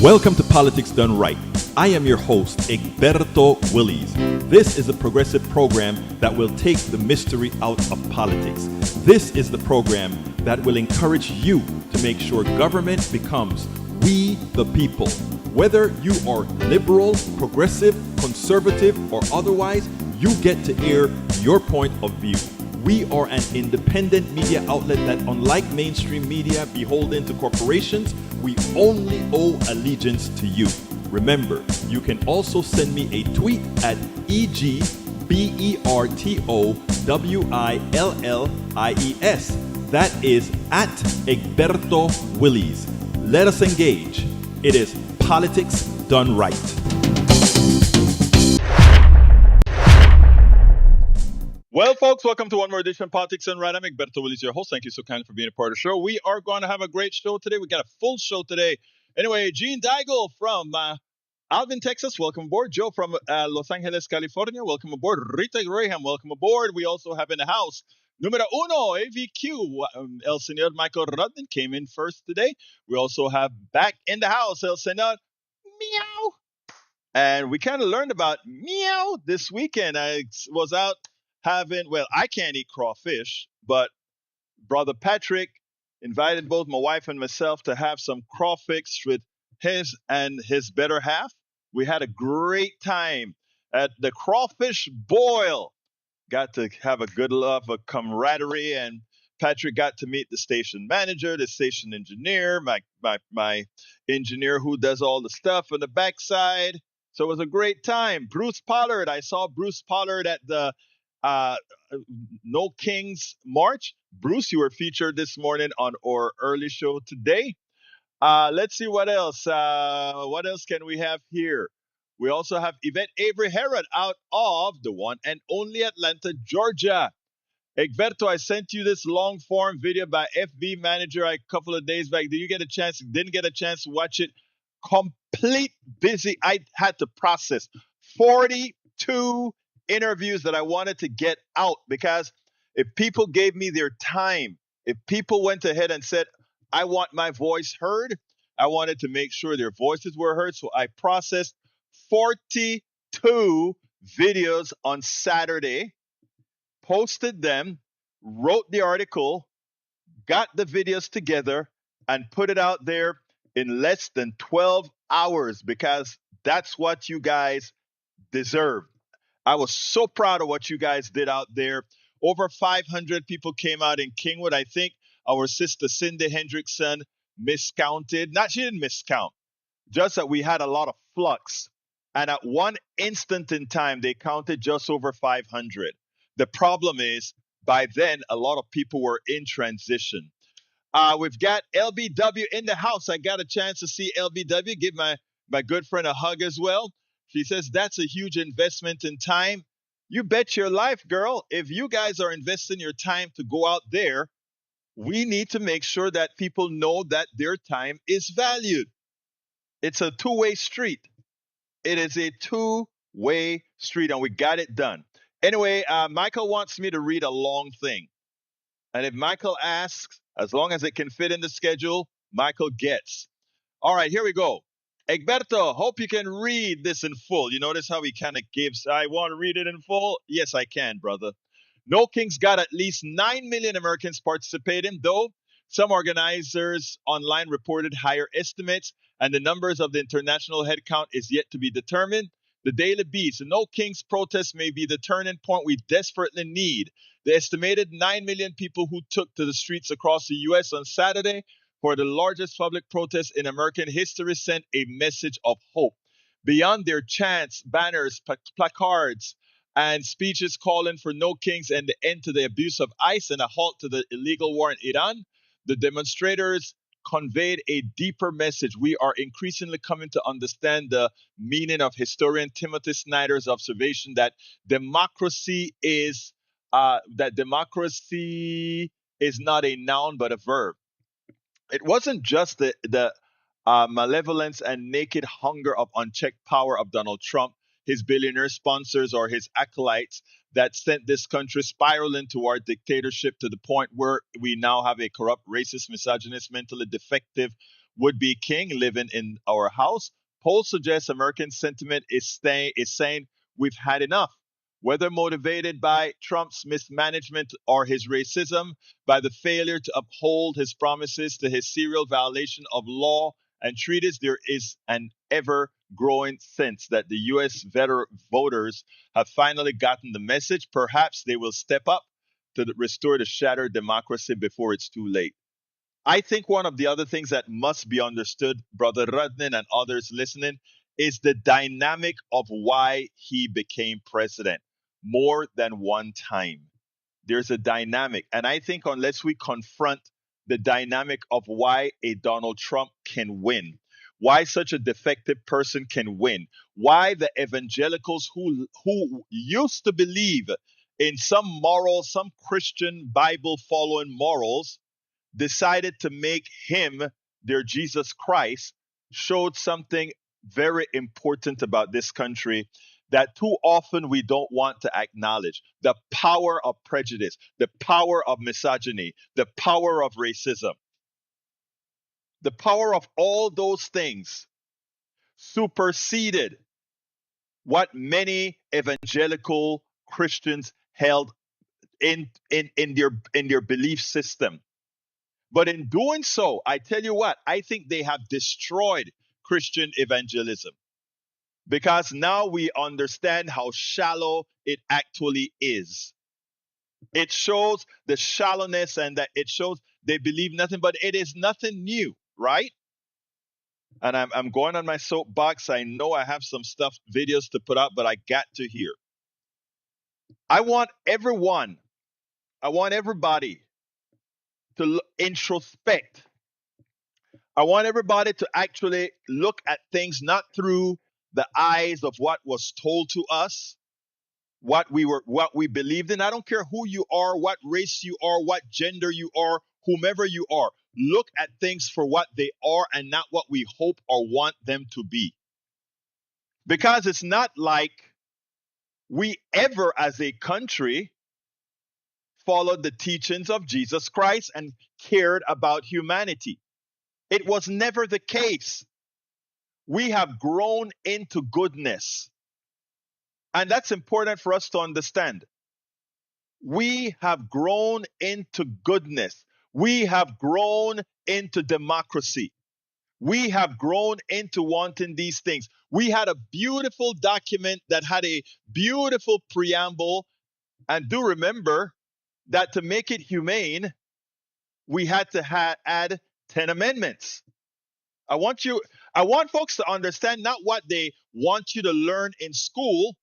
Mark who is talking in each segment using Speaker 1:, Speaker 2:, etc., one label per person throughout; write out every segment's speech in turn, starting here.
Speaker 1: Welcome to Politics Done Right. I am your host, Egberto Willies. This is a progressive program that will take the mystery out of politics. This is the program that will encourage you to make sure government becomes we the people. Whether you are liberal, progressive, conservative, or otherwise, you get to air your point of view. We are an independent media outlet that, unlike mainstream media beholden to corporations, we only owe allegiance to you. Remember, you can also send me a tweet at EGBERTOWILLIES. That is at Egberto Willies. Let us engage. It is Politics Done Right. Well, folks, welcome to one more edition of Politics Done Right. I'm Egberto Willies, your host. Thank you so kindly for being a part of the show. We are going to have a great show today. We got a full show today. Anyway, Gene Daigle from Alvin, Texas, welcome aboard. Joe from Los Angeles, California, welcome aboard. Rita Graham, welcome aboard. We also have in the house, numero uno, AVQ, El Señor Michael Rudman came in first today. We also have back in the house, El Señor Meow. And we kind of learned about meow this weekend. I was out I can't eat crawfish, but Brother Patrick invited both my wife and myself to have some crawfish with his and his better half. We had a great time at the crawfish boil. Got to have a good love of camaraderie, and Patrick got to meet the station manager, the station engineer, my engineer who does all the stuff on the backside. So it was a great time. Bruce Pollard, I saw Bruce Pollard at the No Kings March. Bruce, you were featured this morning on our early show today. Let's see what else. What else can we have here? We also have Yvette Avery Herod out of the one and only Atlanta, Georgia. Egberto, I sent you this long form video by FB Manager a couple of days back. Did you get a chance? Didn't get a chance to watch it? Complete busy. I had to process 42 interviews that I wanted to get out, because if people gave me their time, if people went ahead and said, I want my voice heard, I wanted to make sure their voices were heard. So I processed 42 videos on Saturday, posted them, wrote the article, got the videos together, and put it out there in less than 12 hours, because that's what you guys deserve. I was so proud of what you guys did out there. Over 500 people came out in Kingwood. I think our sister Cindy Hendrickson miscounted. She didn't miscount, just that we had a lot of flux. And at one instant in time, they counted just over 500. The problem is, by then, a lot of people were in transition. We've got LBW in the house. I got a chance to see LBW. Give my good friend a hug as well. She says that's a huge investment in time. You bet your life, girl. If you guys are investing your time to go out there, we need to make sure that people know that their time is valued. It's a two-way street. It is a two-way street, and we got it done. Anyway, Michael wants me to read a long thing. And if Michael asks, as long as it can fit in the schedule, Michael gets. All right, here we go. Egberto, hope you can read this in full. You notice how he kind of gives, I want to read it in full? Yes, I can, brother. No Kings got at least 9 million Americans participating, though some organizers online reported higher estimates, and the numbers of the international headcount is yet to be determined. The Daily Beast, the No Kings protest may be the turning point we desperately need. The estimated 9 million people who took to the streets across the U.S. on Saturday for the largest public protest in American history sent a message of hope. Beyond their chants, banners, placards, and speeches calling for no kings and the end to the abuse of ICE and a halt to the illegal war in Iran, the demonstrators conveyed a deeper message. We are increasingly coming to understand the meaning of historian Timothy Snyder's observation that democracy is not a noun but a verb. It wasn't just the malevolence and naked hunger of unchecked power of Donald Trump, his billionaire sponsors, or his acolytes that sent this country spiraling toward dictatorship to the point where we now have a corrupt, racist, misogynist, mentally defective, would-be king living in our house. Polls suggest American sentiment is saying we've had enough. Whether motivated by Trump's mismanagement or his racism, by the failure to uphold his promises to his serial violation of law and treaties, there is an ever growing sense that the U.S. voters have finally gotten the message. Perhaps they will step up to restore the shattered democracy before it's too late. I think one of the other things that must be understood, Brother Rudnin and others listening, is the dynamic of why he became president more than one time. There's a dynamic. And I think unless we confront the dynamic of why a Donald Trump can win, why such a defective person can win, why the evangelicals who used to believe in some morals, some Christian Bible following morals, decided to make him their Jesus Christ, showed something very important about this country that too often we don't want to acknowledge: the power of prejudice, the power of misogyny, the power of racism, the power of all those things superseded what many evangelical Christians held in their belief system. But in doing so, I tell you what, I think they have destroyed Christian evangelism, because now we understand how shallow it actually is. It shows the shallowness, and that it shows they believe nothing, but it is nothing new, right? And I'm going on my soapbox. I know I have some stuff, videos to put out, but I got to hear. I want everyone, I want everybody to introspect. I want everybody to actually look at things not through the eyes of what was told to us, what we believed in. I don't care who you are, what race you are, what gender you are, whomever you are. Look at things for what they are and not what we hope or want them to be. Because it's not like we ever as a country followed the teachings of Jesus Christ and cared about humanity. It was never the case. We have grown into goodness. And that's important for us to understand. We have grown into goodness. We have grown into democracy. We have grown into wanting these things. We had a beautiful document that had a beautiful preamble. And do remember that to make it humane, we had to add 10 amendments. I want folks to understand not what they want you to learn in school,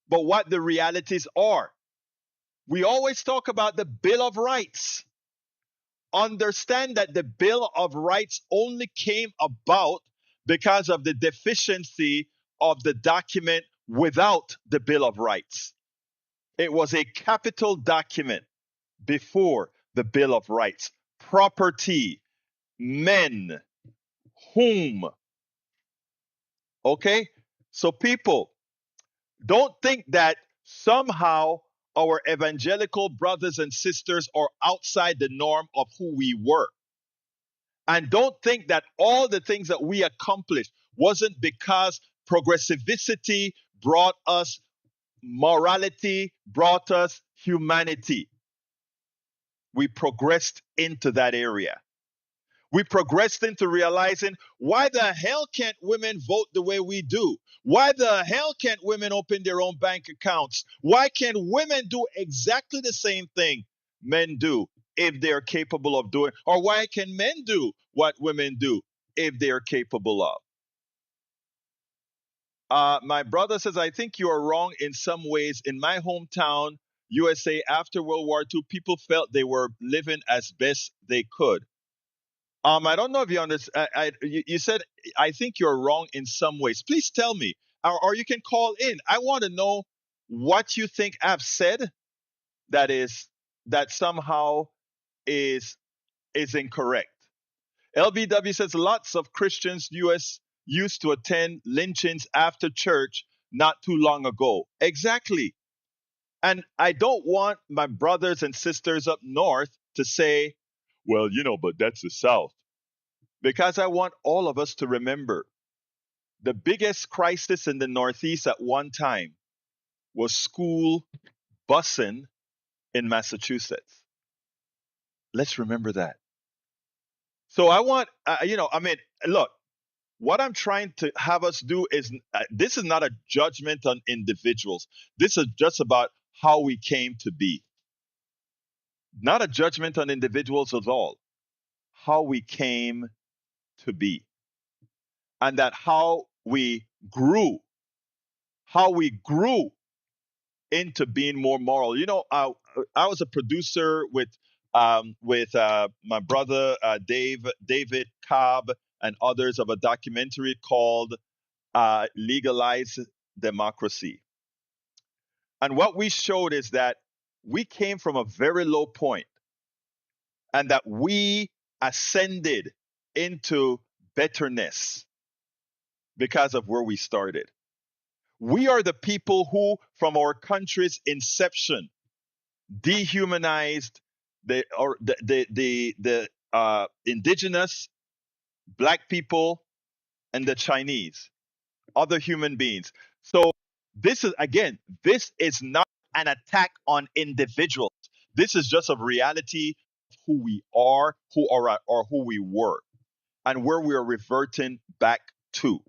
Speaker 1: but what the realities are. We always talk about the Bill of Rights. Understand that the Bill of Rights only came about because of the deficiency of the document without the Bill of Rights. It was a capital document before the Bill of Rights. Property, men, whom. Okay? So, people, don't think that somehow our evangelical brothers and sisters are outside the norm of who we were. And don't think that all the things that we accomplished wasn't because progressivity brought us morality, brought us humanity. We progressed into that area. We progressed into realizing, why the hell can't women vote the way we do? Why the hell can't women open their own bank accounts? Why can't women do exactly the same thing men do if they're capable of doing? Or why can men do what women do if they're capable of? My brother says, I think you are wrong in some ways. In my hometown, USA, after World War II, people felt they were living as best they could. I don't know if you understand. You said, I think you're wrong in some ways. Please tell me, or you can call in. I want to know what you think I've said that somehow is incorrect. LBW says lots of Christians US used to attend lynchings after church not too long ago. Exactly. And I don't want my brothers and sisters up north to say, well, but that's the South. Because I want all of us to remember the biggest crisis in the Northeast at one time was school busing in Massachusetts. Let's remember that. So I want, look, what I'm trying to have us do is this is not a judgment on individuals. This is just about how we came to be. Not a judgment on individuals at all. How we came to be. And that how we grew into being more moral. I was a producer with my brother David Cobb and others of a documentary called Legalize Democracy. And what we showed is that we came from a very low point and that we ascended into betterness because of where we started. We are the people who, from our country's inception, dehumanized the indigenous, black people, and the Chinese, other human beings. So this is not an attack on individuals. This is just a reality of who we are, or who we were, and where we are reverting back to.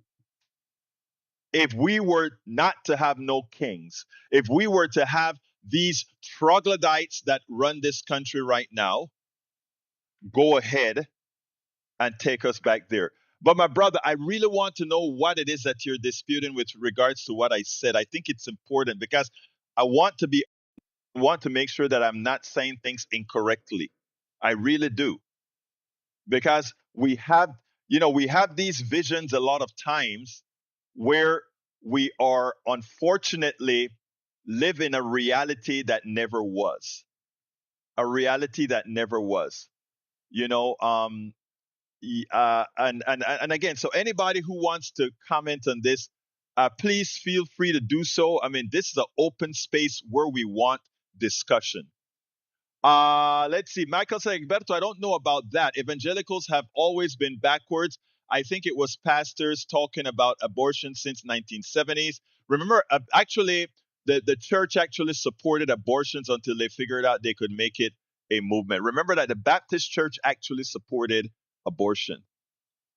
Speaker 1: If we were not to have no kings, if we were to have these troglodytes that run this country right now, go ahead and take us back there. But my brother, I really want to know what it is that you're disputing with regards to what I said. I think it's important because I want to make sure that I'm not saying things incorrectly. I really do. Because we have these visions a lot of times where we are unfortunately living a reality that never was. A reality that never was. You know, and again, so anybody who wants to comment on this, please feel free to do so. I mean, this is an open space where we want discussion. Let's see. Michael said, Egberto, I don't know about that. Evangelicals have always been backwards. I think it was pastors talking about abortion since 1970s. Remember, actually, the church actually supported abortions until they figured out they could make it a movement. Remember that the Baptist church actually supported abortion.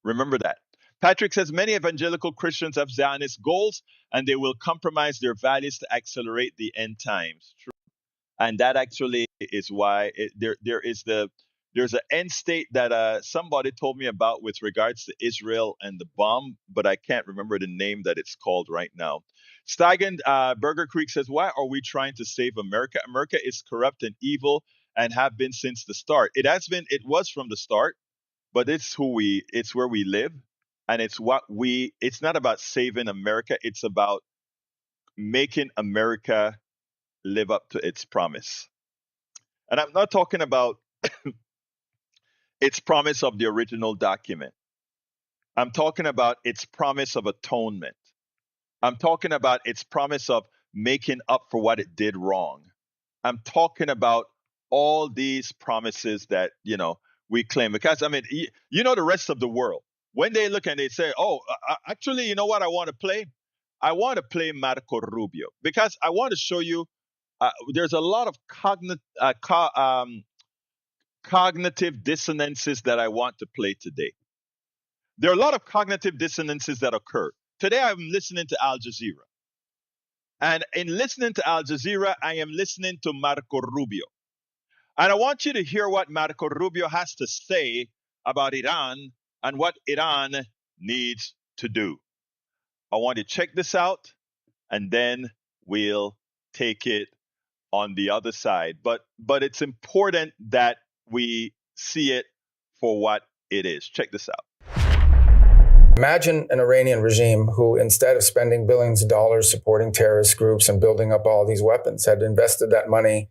Speaker 1: Remember that. Patrick says many evangelical Christians have Zionist goals and they will compromise their values to accelerate the end times. True. And that actually is why there's an end state that somebody told me about with regards to Israel and the bomb, but I can't remember the name that it's called right now. Steigen Burger Creek says, why are we trying to save America? America is corrupt and evil and have been since the start. It was from the start, but it's where we live, and it's not about saving America, it's about making America live up to its promise. And I'm not talking about its promise of the original document. I'm talking about its promise of atonement. I'm talking about its promise of making up for what it did wrong. I'm talking about all these promises that, we claim. Because, I mean, the rest of the world, when they look and they say, oh, actually, you know what I want to play? I want to play Marco Rubio because I want to show you there's a lot of cognitive dissonances that I want to play today. There are a lot of cognitive dissonances that occur. Today I'm listening to Al Jazeera. And in listening to Al Jazeera, I am listening to Marco Rubio. And I want you to hear what Marco Rubio has to say about Iran and what Iran needs to do. I want you to check this out, and then we'll take it on the other side. But it's important that we see it for what it is. Check this out.
Speaker 2: Imagine an Iranian regime who, instead of spending billions of dollars supporting terrorist groups and building up all these weapons, had invested that money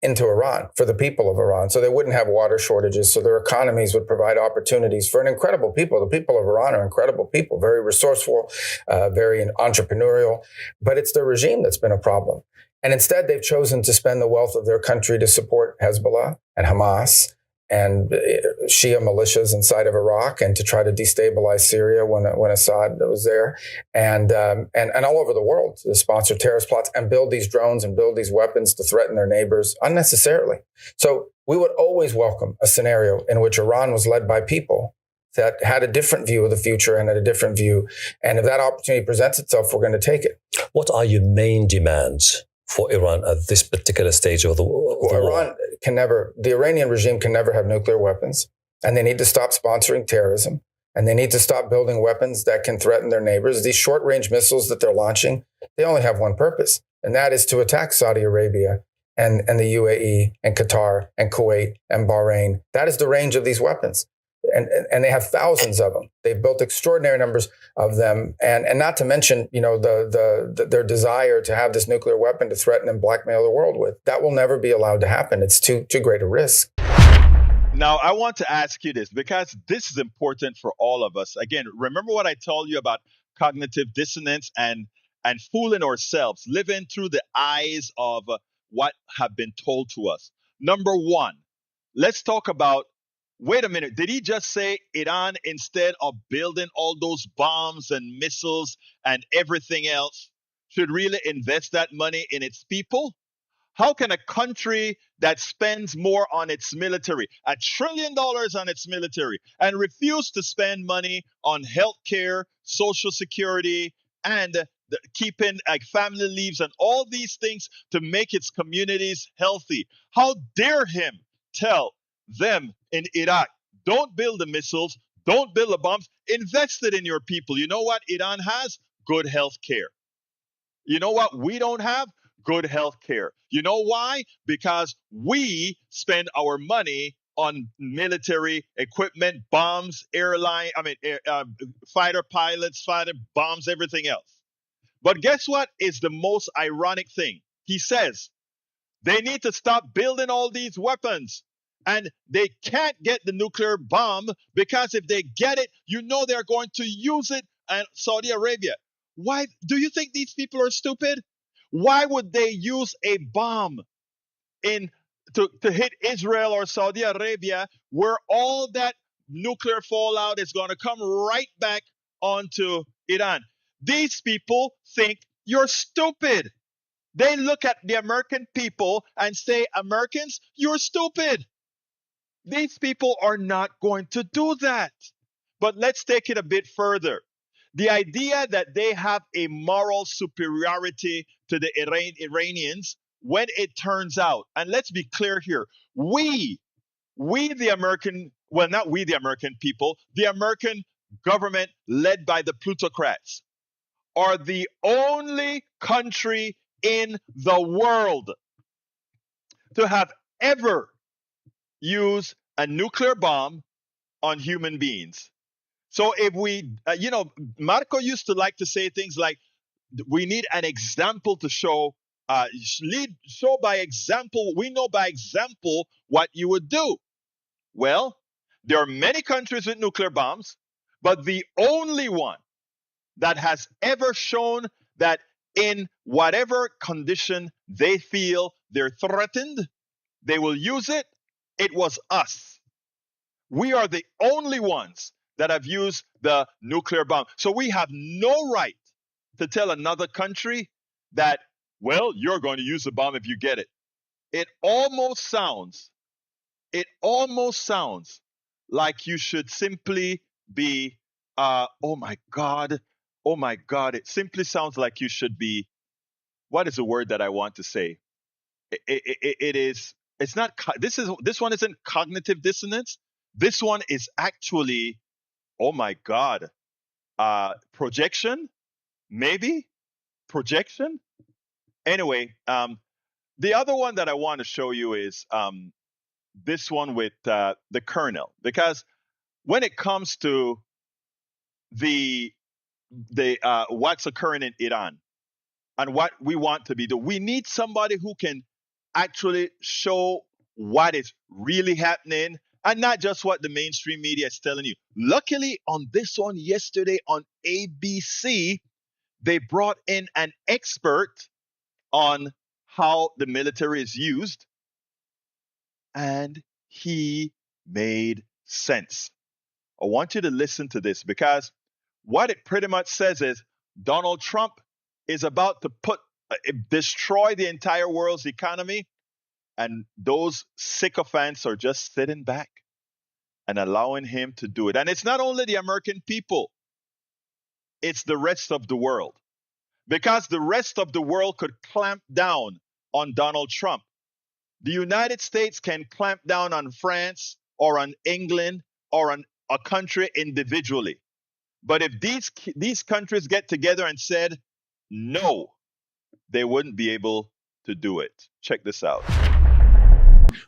Speaker 2: into Iran for the people of Iran, so they wouldn't have water shortages, so their economies would provide opportunities for an incredible people. The people of Iran are incredible people, very resourceful, very entrepreneurial, but it's their regime that's been a problem. And instead, they've chosen to spend the wealth of their country to support Hezbollah and Hamas Shia militias inside of Iraq, and to try to destabilize Syria when Assad was there, and all over the world to sponsor terrorist plots and build these drones and build these weapons to threaten their neighbors unnecessarily. So we would always welcome a scenario in which Iran was led by people that had a different view of the future and had a different view. And if that opportunity presents itself, we're going to take it.
Speaker 3: What are your main demands for Iran at this particular stage of the war?
Speaker 2: Iran can never, the Iranian regime can never have nuclear weapons, and they need to stop sponsoring terrorism, and they need to stop building weapons that can threaten their neighbors. These short-range missiles that they're launching, they only have one purpose, and that is to attack Saudi Arabia and the UAE and Qatar and Kuwait and Bahrain. That is the range of these weapons. And they have thousands of them. They've built extraordinary numbers of them, and not to mention, their desire to have this nuclear weapon to threaten and blackmail the world with. That will never be allowed to happen. It's too great a risk.
Speaker 1: Now, I want to ask you this because this is important for all of us. Again, remember what I told you about cognitive dissonance and fooling ourselves, living through the eyes of what have been told to us. Number one, let's talk about. Wait a minute. Did he just say Iran, instead of building all those bombs and missiles and everything else, should really invest that money in its people? How can a country that spends more on its military, $1 trillion on its military, and refuse to spend money on healthcare, social security, and keeping family leaves and all these things to make its communities healthy? How dare him tell them in Iraq, don't build the missiles, don't build the bombs, invest it in your people. You know what Iran has? Good health care. You know what we don't have? Good health care. You know why? Because we spend our money on military equipment, bombs, fighter pilots, fighter bombs, everything else. But guess what is the most ironic thing? He says they need to stop building all these weapons. And they can't get the nuclear bomb because if they get it, they're going to use it in Saudi Arabia. Why do you think these people are stupid? Why would they use a bomb to hit Israel or Saudi Arabia where all that nuclear fallout is going to come right back onto Iran? These people think you're stupid. They look at the American people and say, Americans, you're stupid. These people are not going to do that. But let's take it a bit further. The idea that they have a moral superiority to the Iranians, when it turns out, and let's be clear here, we the American, well, not we the American people, the American government led by the plutocrats are the only country in the world to have ever use a nuclear bomb on human beings. So if we, Marco used to like to say things like, we need an example to show, show by example. We know by example what you would do. Well, there are many countries with nuclear bombs, but the only one that has ever shown that in whatever condition they feel they're threatened, they will use it. It was us. We are the only ones that have used the nuclear bomb. So we have no right to tell another country that, well, you're going to use the bomb if you get it. It almost sounds like you should simply be, oh my God. It simply sounds like you should be, what is the word that I want to say? It is. It's not. This one isn't cognitive dissonance. This one is actually, oh my God, projection, maybe projection. Anyway, the other one that I want to show you is this one with the colonel, because when it comes to the what's occurring in Iran and what we want to be, we need somebody who can actually show what is really happening and not just what the mainstream media is telling you. Luckily, on this one yesterday on ABC, they brought in an expert on how the military is used, and he made sense. I want you to listen to this, because what it pretty much says is Donald Trump is about to destroy the entire world's economy, and those sycophants are just sitting back and allowing him to do it. And it's not only the American people, it's the rest of the world. Because the rest of the world could clamp down on Donald Trump. The United States can clamp down on France or on England or on a country individually. But if these countries get together and said no, they wouldn't be able to do it. Check this out.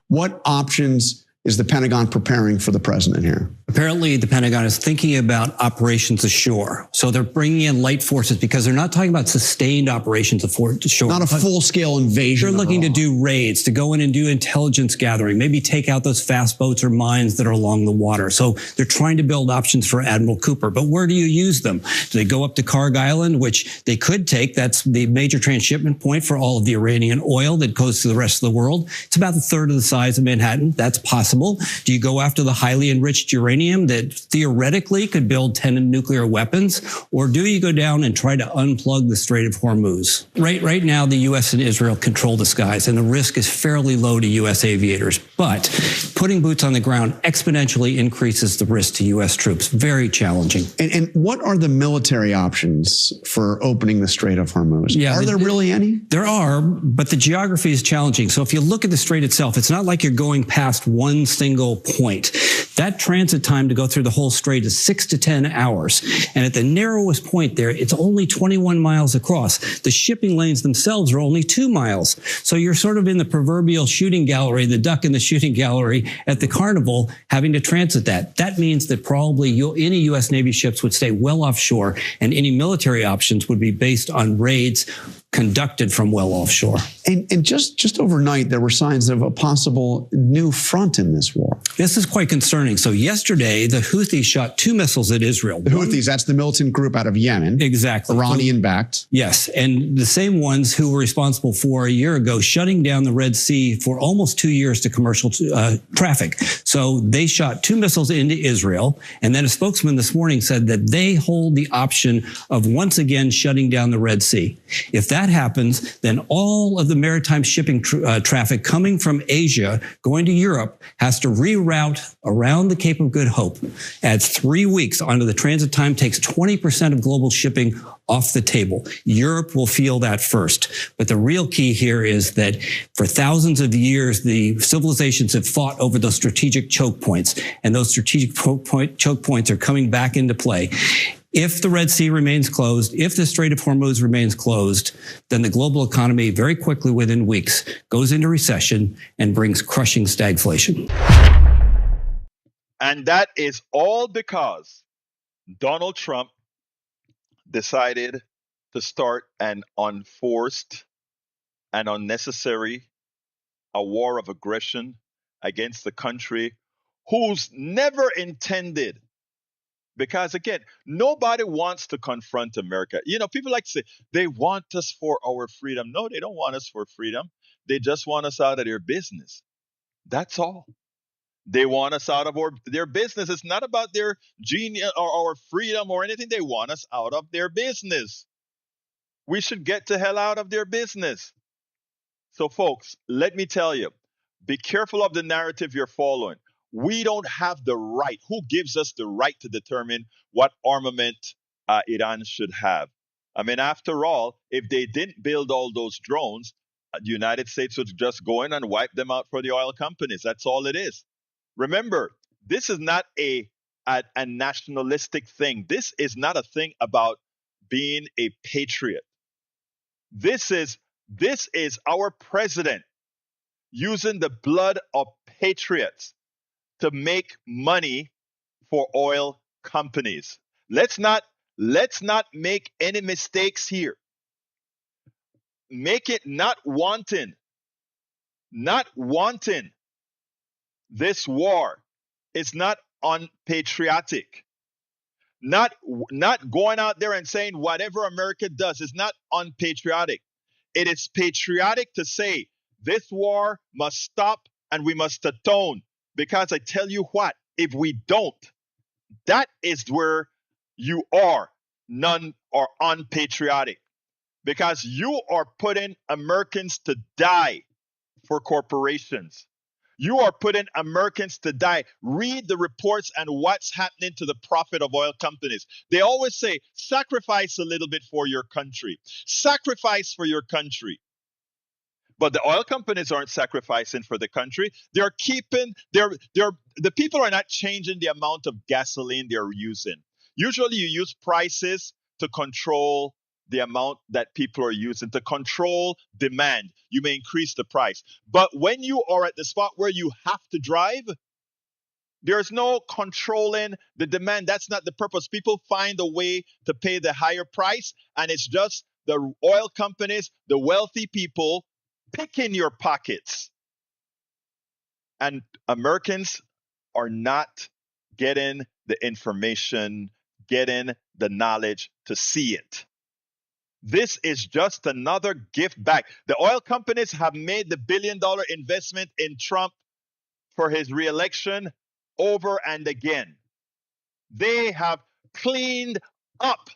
Speaker 4: What options is the Pentagon preparing for the president here?
Speaker 5: Apparently, the Pentagon is thinking about operations ashore. So they're bringing in light forces, because they're not talking about sustained operations ashore.
Speaker 4: Not a full-scale invasion.
Speaker 5: They're looking to do raids, to go in and do intelligence gathering, maybe take out those fast boats or mines that are along the water. So they're trying to build options for Admiral Cooper. But where do you use them? Do they go up to Karg Island, which they could take? That's the major transshipment point for all of the Iranian oil that goes to the rest of the world. It's about a third of the size of Manhattan. That's possible. Do you go after the highly enriched uranium that theoretically could build 10 nuclear weapons? Or do you go down and try to unplug the Strait of Hormuz? Right now, the U.S. and Israel control the skies, and the risk is fairly low to U.S. aviators. But putting boots on the ground exponentially increases the risk to U.S. troops. Very challenging.
Speaker 4: And what are the military options for opening the Strait of Hormuz?
Speaker 5: Yeah,
Speaker 4: are there really any?
Speaker 5: There are, but the geography is challenging. So if you look at the strait itself, it's not like you're going past one single point. That transit time to go through the whole strait is 6 to 10 hours. And at the narrowest point there, it's only 21 miles across. The shipping lanes themselves are only 2 miles. So you're sort of in the proverbial shooting gallery, the duck in the shooting gallery at the carnival, having to transit that. That means that probably any U.S. Navy ships would stay well offshore, and any military options would be based on raids conducted from well offshore.
Speaker 4: And just overnight, there were signs of a possible new front in this war.
Speaker 5: This is quite concerning. So yesterday, the Houthis shot 2 missiles at Israel.
Speaker 4: The Houthis, that's the militant group out of Yemen.
Speaker 5: Exactly.
Speaker 4: Iranian-backed.
Speaker 5: Yes, and the same ones who were responsible for a year ago shutting down the Red Sea for almost 2 years to commercial traffic. So they shot 2 missiles into Israel, and then a spokesman this morning said that they hold the option of once again shutting down the Red Sea. If that happens, then all of the maritime shipping traffic coming from Asia going to Europe has to reroute around the Cape of Good Hope. Adds 3 weeks onto the transit time, takes 20% of global shipping off the table. Europe will feel that first. But the real key here is that for thousands of years, the civilizations have fought over those strategic choke points, and those strategic choke points are coming back into play. If the Red Sea remains closed, if the Strait of Hormuz remains closed, then the global economy very quickly within weeks goes into recession and brings crushing stagflation.
Speaker 1: And that is all because Donald Trump decided to start an unforced and unnecessary war of aggression against the country who's never intended. Because again, nobody wants to confront America. You know, people like to say they want us for our freedom. No, they don't want us for freedom. They just want us out of their business. That's all. They want us out of their business. It's not about their genius or our freedom or anything. They want us out of their business. We should get the hell out of their business. So folks, let me tell you, be careful of the narrative you're following. We don't have the right. Who gives us the right to determine what armament Iran should have? I mean, after all, if they didn't build all those drones, the United States would just go in and wipe them out for the oil companies. That's all it is. Remember, this is not a nationalistic thing. This is not a thing about being a patriot. This is our president using the blood of patriots to make money for oil companies. Let's not make any mistakes here. Make it not wanton. This war is not unpatriotic. Not going out there and saying whatever America does is not unpatriotic. It is patriotic to say this war must stop and we must atone. Because I tell you what, if we don't, that is where you are none or unpatriotic. Because you are putting Americans to die for corporations. You are putting Americans to die. Read the reports and what's happening to the profit of oil companies. They always say, sacrifice a little bit for your country. Sacrifice for your country. But the oil companies aren't sacrificing for the country. They're keeping, the people are not changing the amount of gasoline they're using. Usually you use prices to control the amount that people are using, to control demand. You may increase the price. But when you are at the spot where you have to drive, there's no controlling the demand. That's not the purpose. People find a way to pay the higher price, and it's just the oil companies, the wealthy people, picking your pockets. And Americans are not getting the information, getting the knowledge to see it. This is just another gift back. The oil companies have made the billion-dollar investment in Trump for his reelection over and again. They have cleaned up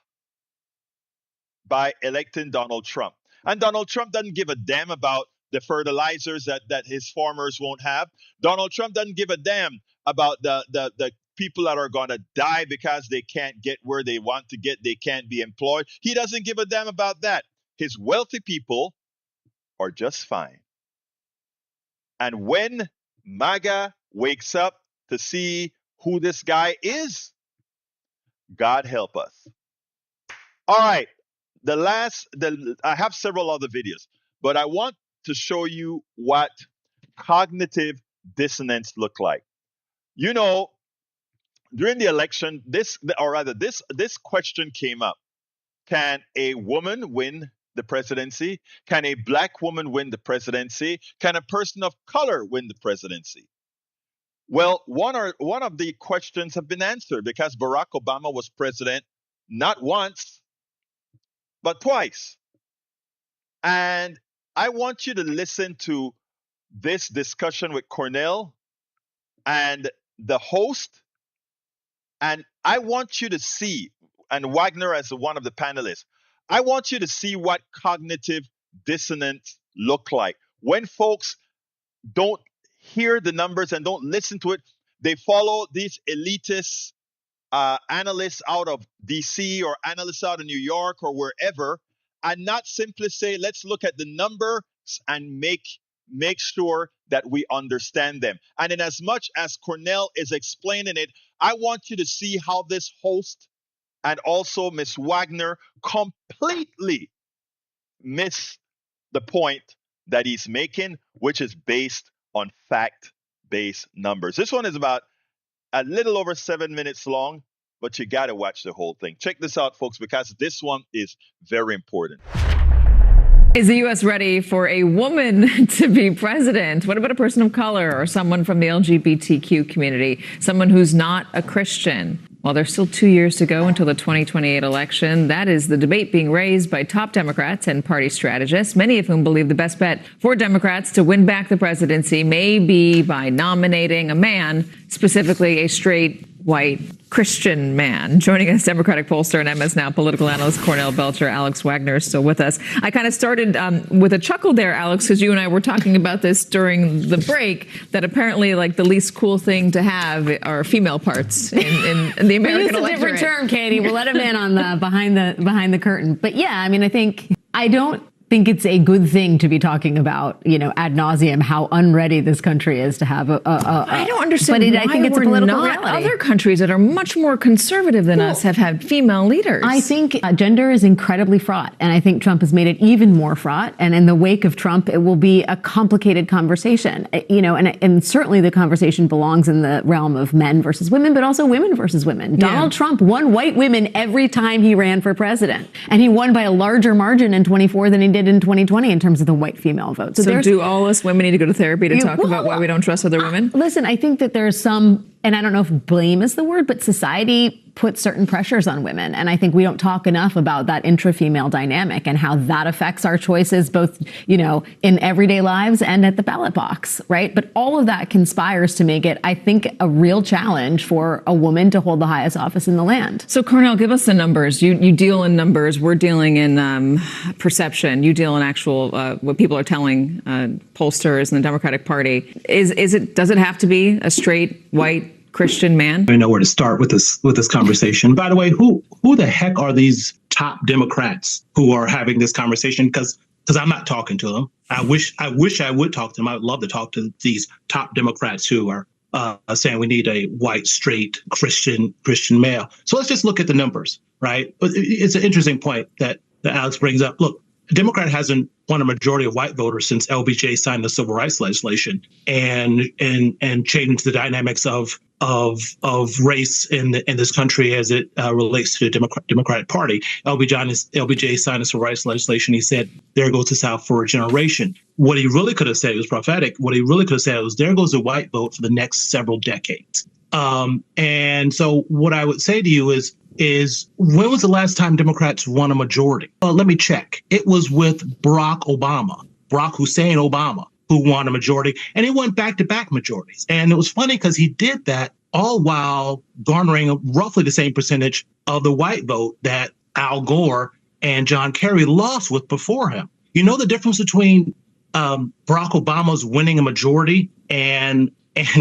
Speaker 1: by electing Donald Trump. And Donald Trump doesn't give a damn about the fertilizers that his farmers won't have. Donald Trump doesn't give a damn about the people that are going to die because they can't get where they want to get. They can't be employed. He doesn't give a damn about that. His wealthy people are just fine. And when MAGA wakes up to see who this guy is, God help us. All right. I have several other videos, but I want to show you what cognitive dissonance look like. You know, during the election, this question came up. Can a woman win the presidency? Can a black woman win the presidency? Can a person of color win the presidency? Well, one of the questions have been answered because Barack Obama was president not once, but twice. And I want you to listen to this discussion with Cornell and the host. And I want you to see, and Wagner as one of the panelists, I want you to see what cognitive dissonance look like. When folks don't hear the numbers and don't listen to it, they follow these elitist analysts out of DC or analysts out of New York or wherever, and not simply say, let's look at the numbers and make sure that we understand them. And in as much as Cornell is explaining it, I want you to see how this host and also Miss Wagner completely miss the point that he's making, which is based on fact-based numbers. This one is about a little over 7 minutes long, but you got to watch the whole thing. Check this out, folks, because this one is very important.
Speaker 6: Is the U.S. ready for a woman to be president? What about a person of color or someone from the LGBTQ community, someone who's not a Christian? Well, there's still 2 years to go until the 2028 election. That is the debate being raised by top Democrats and party strategists, many of whom believe the best bet for Democrats to win back the presidency may be by nominating a man, specifically a straight, white, Christian man. Joining us, Democratic pollster and MS Now political analyst Cornell Belcher. Alex Wagner is still with us. I kind of started with a chuckle there, Alex, because you and I were talking about this during the break, that apparently like the least cool thing to have are female parts in the American electorate.
Speaker 7: It's a different term, Katie. We'll let him in on the behind the curtain. But yeah, I mean, I don't think it's a good thing to be talking about, ad nauseum, how unready this country is to have
Speaker 6: I don't understand
Speaker 7: but I think it's a political reality.
Speaker 6: Other countries that are much more conservative than us have had female leaders.
Speaker 7: I think gender is incredibly fraught, and I think Trump has made it even more fraught. And in the wake of Trump, it will be a complicated conversation, and certainly the conversation belongs in the realm of men versus women, but also women versus women. Donald Trump won white women every time he ran for president, and he won by a larger margin in 24 than he did in 2020 in terms of the white female vote.
Speaker 6: So do all us women need to go to therapy to talk about why we don't trust other women?
Speaker 7: Listen, I think that there's some and I don't know if blame is the word, but society puts certain pressures on women. And I think we don't talk enough about that intra-female dynamic and how that affects our choices, both, in everyday lives and at the ballot box, right? But all of that conspires to make it, I think, a real challenge for a woman to hold the highest office in the land.
Speaker 6: So, Cornell, give us the numbers. You deal in numbers. We're dealing in perception. You deal in actual what people are telling pollsters in the Democratic Party. Does it have to be a straight, white, Christian man?
Speaker 8: I know where to start with this conversation. By the way, who the heck are these top Democrats who are having this conversation? Because I'm not talking to them. I wish I would talk to them. I would love to talk to these top Democrats who are saying we need a white, straight Christian male. So let's just look at the numbers, right? It's an interesting point that Alex brings up. Look, a Democrat hasn't won a majority of white voters since LBJ signed the civil rights legislation and changed the dynamics of race in this country as it relates to the Democratic Party. LBJ signed the civil rights legislation. He said, "There goes the South for a generation." What he really could have said was prophetic. What he really could have said was, "There goes the white vote for the next several decades." And so, what I would say to you is when was the last time Democrats won a majority? Let me check. It was with Barack Hussein Obama, who won a majority, and he won back-to-back majorities. And it was funny because he did that all while garnering roughly the same percentage of the white vote that Al Gore and John Kerry lost with before him. You know the difference between Barack Obama's winning a majority and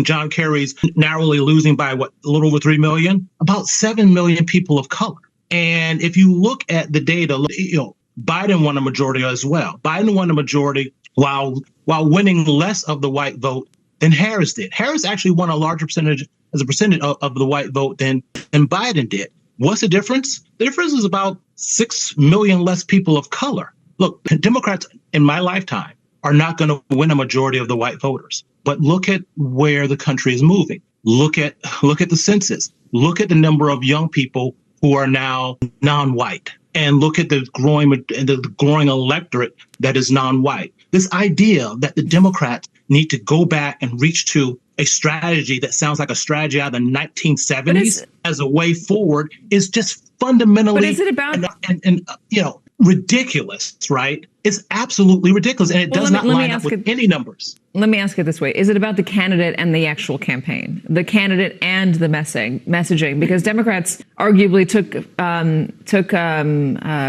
Speaker 8: John Kerry's narrowly losing by a little over 3 million? About 7 million people of color. And if you look at the data, Biden won a majority as well. Biden won a majority while winning less of the white vote than Harris did. Harris actually won a larger percentage as a percentage of the white vote than Biden did. What's the difference? The difference is about 6 million less people of color. Look, Democrats in my lifetime are not going to win a majority of the white voters. But look at where the country is moving. Look at the census. Look at the number of young people who are now non-white, and look at the growing electorate that is non-white. This idea that the Democrats need to go back and reach to a strategy that sounds like a strategy out of the 1970s as a way forward is just fundamentally.
Speaker 6: But is it about
Speaker 8: ridiculous, right? It's absolutely ridiculous, and it does not line up with any numbers.
Speaker 6: Let me ask it this way. Is it about the candidate and the actual campaign? The candidate and the messaging? Because Democrats arguably took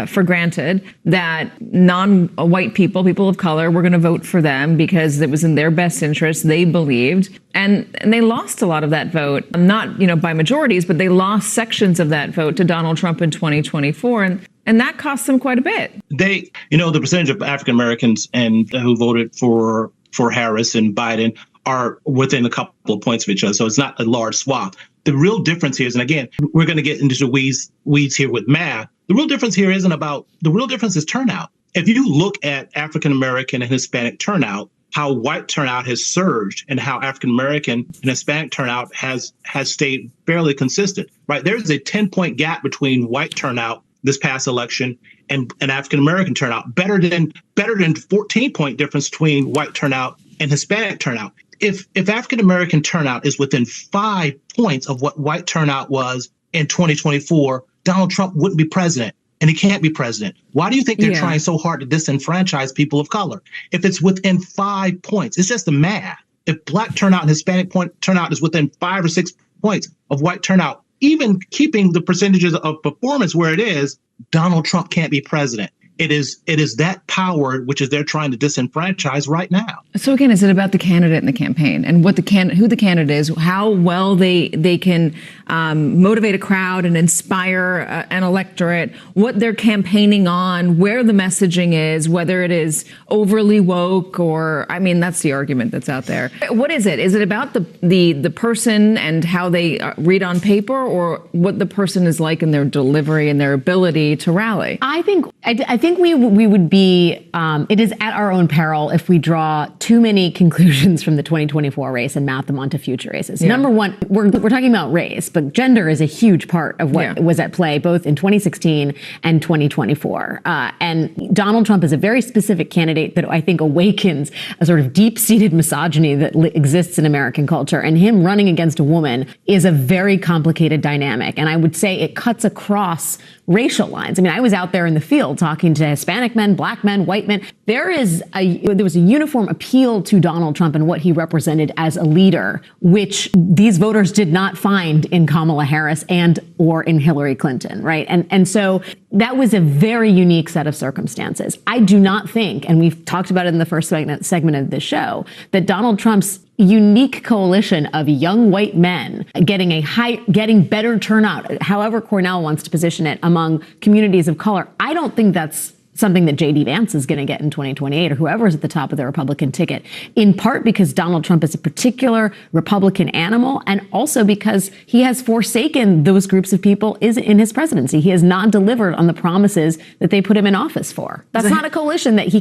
Speaker 6: for granted that non-white people of color, were going to vote for them because it was in their best interest, they believed. And they lost a lot of that vote, not by majorities, but they lost sections of that vote to Donald Trump in 2024. And that cost them quite a bit. The
Speaker 8: percentage of African Americans and who voted for Harris and Biden are within a couple of points of each other. So it's not a large swath. The real difference here is, and again, we're going to get into the weeds here with math. The real difference here the real difference is turnout. If you look at African American and Hispanic turnout, how white turnout has surged and how African American and Hispanic turnout has stayed fairly consistent, right? There's a 10-point gap between white turnout this past election and African American turnout, better than 14-point difference between white turnout and Hispanic turnout. If African American turnout is within 5 points of what white turnout was in 2024, Donald Trump wouldn't be president, and he can't be president. Why do you think they're trying so hard to disenfranchise people of color? If it's within 5 points, it's just the math. If black turnout and Hispanic turnout is within 5 or 6 points of white turnout, even keeping the percentages of performance where it is, Donald Trump can't be president. It is that power which is they're trying to disenfranchise right now. So again, is it about the candidate and the campaign and what who the candidate is, how well they can motivate a crowd and inspire an electorate, what they're campaigning on, where the messaging is, whether it is overly woke or, that's the argument that's out there. What is it? Is it about the person and how they read on paper, or what the person is like in their delivery and their ability to rally?
Speaker 7: I think think we would be, it is at our own peril if we draw too many conclusions from the 2024 race and map them onto future races. Yeah. Number one, we're talking about race, but gender is a huge part of what was at play both in 2016 and 2024. And Donald Trump is a very specific candidate that I think awakens a sort of deep-seated misogyny that exists in American culture. And him running against a woman is a very complicated dynamic. And I would say it cuts across racial lines. I mean, I was out there in the field talking to Hispanic men, black men, white men. There was a uniform appeal to Donald Trump and what he represented as a leader, which these voters did not find in Kamala Harris and or in Hillary Clinton, right? And so that was a very unique set of circumstances. I do not think, and we've talked about it in the first segment of this show, that Donald Trump's unique coalition of young white men getting better turnout, however Cornell wants to position it, among communities of color. I don't think that's something that J.D. Vance is going to get in 2028 or whoever is at the top of the Republican ticket, in part because Donald Trump is a particular Republican animal and also because he has forsaken those groups of people in his presidency. He has not delivered on the promises that they put him in office for. That's not a coalition that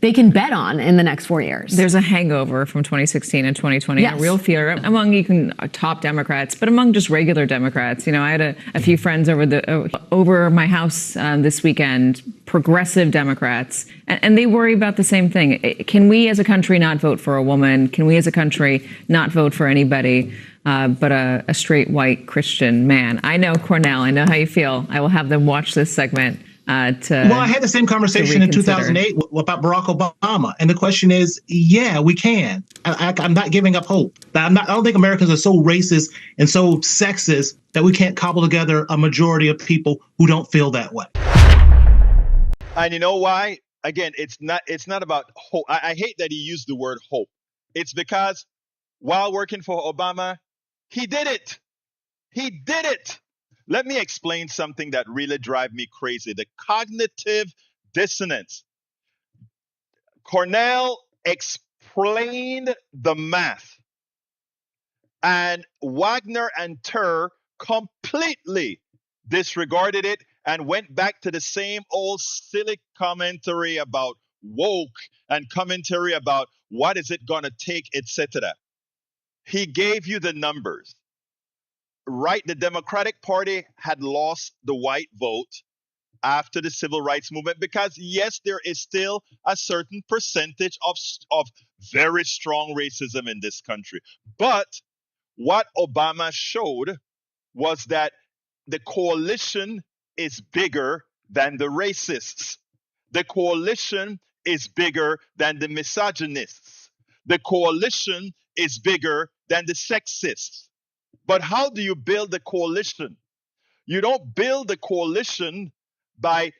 Speaker 7: they can bet on in the next 4 years.
Speaker 6: There's a hangover from 2016 and 2020, a real fear among even top Democrats, but among just regular Democrats. You know, I had a few friends over my house this weekend, progressive Democrats, and they worry about the same thing. Can we as a country not vote for a woman? Can we as a country not vote for anybody but a straight white Christian man? I know, Cornell, I know how you feel. I will have them watch this segment. Well,
Speaker 8: I had the same conversation in 2008 about Barack Obama. And the question is, yeah, we can. I'm not giving up hope. I don't think Americans are so racist and so sexist that we can't cobble together a majority of people who don't feel that way.
Speaker 1: And you know why? Again, it's not about hope. I hate that he used the word hope. It's because while working for Obama, he did it. He did it. Let me explain something that really drives me crazy. The cognitive dissonance. Cornell explained the math. And Wagner and Turr completely disregarded it and went back to the same old silly commentary about woke and commentary about what is it going to take, etc. He gave you the numbers. Right, the Democratic Party had lost the white vote after the civil rights movement because, yes, there is still a certain percentage of very strong racism in this country. But what Obama showed was that the coalition is bigger than the racists. The coalition is bigger than the misogynists. The coalition is bigger than the sexists. But how do you build a coalition? You don't build a coalition by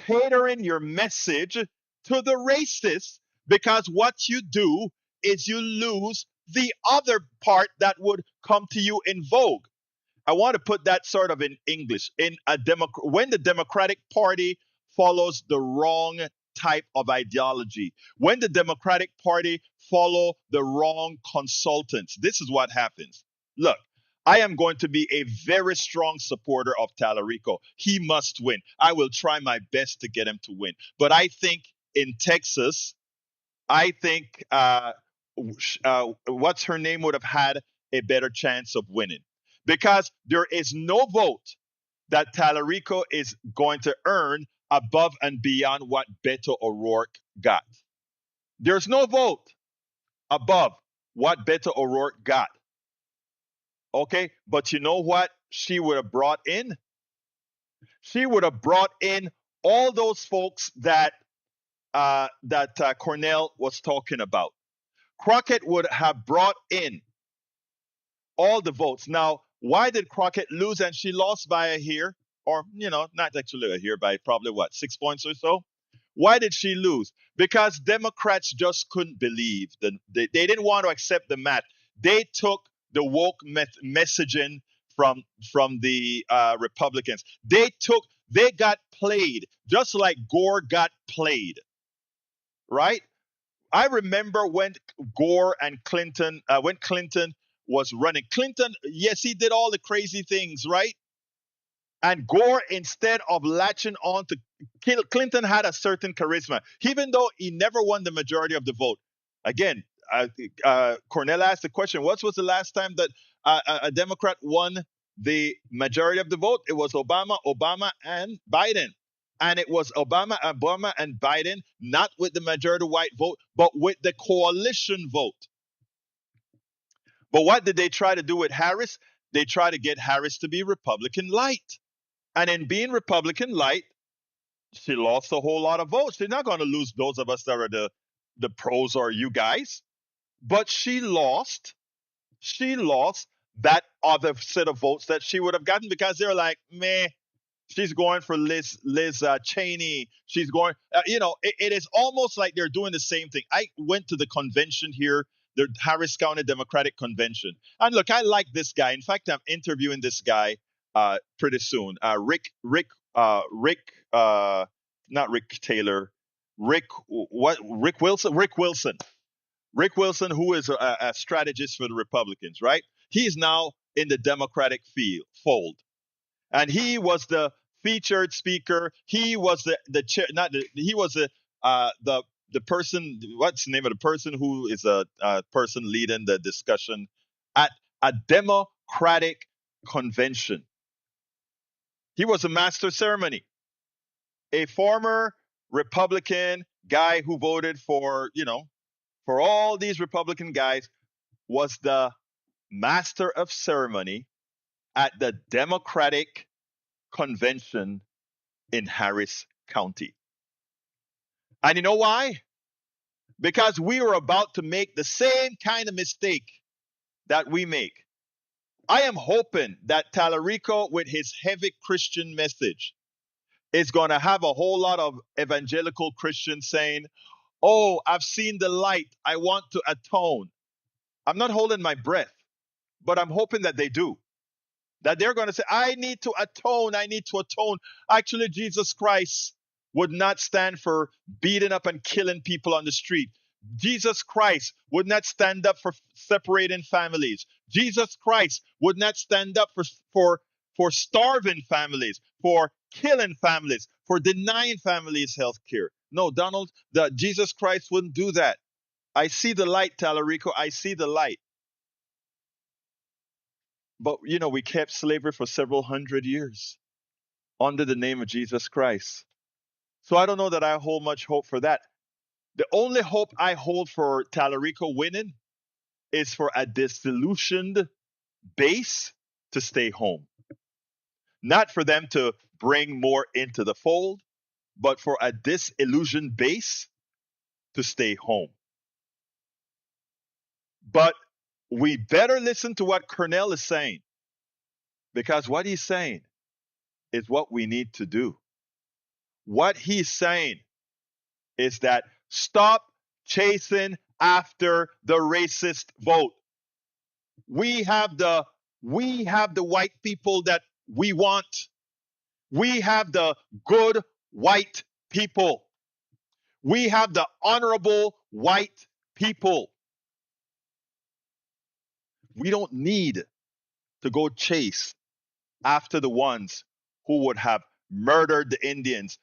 Speaker 1: catering your message to the racists, because what you do is you lose the other part that would come to you in vogue. I want to put that sort of in English. When the Democratic Party follows the wrong type of ideology, when the Democratic Party follow the wrong consultants, this is what happens. Look, I am going to be a very strong supporter of Tallarico. He must win. I will try my best to get him to win. But I think in Texas, what's her name would have had a better chance of winning. Because there is no vote that Tallarico is going to earn above and beyond what Beto O'Rourke got. There's no vote above what Beto O'Rourke got. Okay, but you know what she would have brought in? She would have brought in all those folks that Cornell was talking about. Crockett would have brought in all the votes. Now, why did Crockett lose? And she lost by a hair, or, not actually a hair, by probably 6 points or so. Why did she lose? Because Democrats just couldn't believe. They didn't want to accept the math. They took the woke messaging from the Republicans. They got played just like Gore got played, right? I remember when Gore and Clinton, when Clinton was running. Clinton, yes, he did all the crazy things, right? And Gore, instead of latching on to Clinton, had a certain charisma, even though he never won the majority of the vote. Again, Cornell asked the question: what was the last time that a Democrat won the majority of the vote? It was Obama, and Biden. And it was Obama, and Biden, not with the majority white vote, but with the coalition vote. But what did they try to do with Harris? They tried to get Harris to be Republican light. And in being Republican light, she lost a whole lot of votes. She's not going to lose those of us that are the pros or you guys. But she lost that other set of votes that she would have gotten because they're like, meh, she's going for Liz Cheney. She's going, it is almost like they're doing the same thing. I went to the convention here, the Harris County Democratic Convention. And look, I like this guy. In fact, I'm interviewing this guy pretty soon. Rick, not Rick Taylor, Rick Wilson. Rick Wilson, who is a strategist for the Republicans, right? He's now in the Democratic fold. And he was the featured speaker. He was the chair, he was the person, what's the name of the person who is a person leading the discussion at a Democratic convention. He was a master of ceremony. A former Republican guy who voted for all these Republican guys was the master of ceremony at the Democratic convention in Harris County. And you know why? Because we were about to make the same kind of mistake that we make. I am hoping that Tallarico, with his heavy Christian message, is going to have a whole lot of evangelical Christians saying, oh, I've seen the light. I want to atone. I'm not holding my breath, but I'm hoping that they do. That they're going to say, I need to atone. I need to atone. Actually, Jesus Christ would not stand for beating up and killing people on the street. Jesus Christ would not stand up for separating families. Jesus Christ would not stand up for starving families, for killing families, for denying families health care. No, Donald, Jesus Christ wouldn't do that. I see the light, Tallarico. I see the light. But, we kept slavery for several hundred years under the name of Jesus Christ. So I don't know that I hold much hope for that. The only hope I hold for Tallarico winning is for a disillusioned base to stay home. Not for them to bring more into the fold, but for a disillusioned base to stay home. But we better listen to what Cornell is saying, because what he's saying is what we need to do. What he's saying is that stop chasing after the racist vote. We have the white people that we want. We have the good white people. We have the honorable white people. We don't need to go chase after the ones who would have murdered the Indians,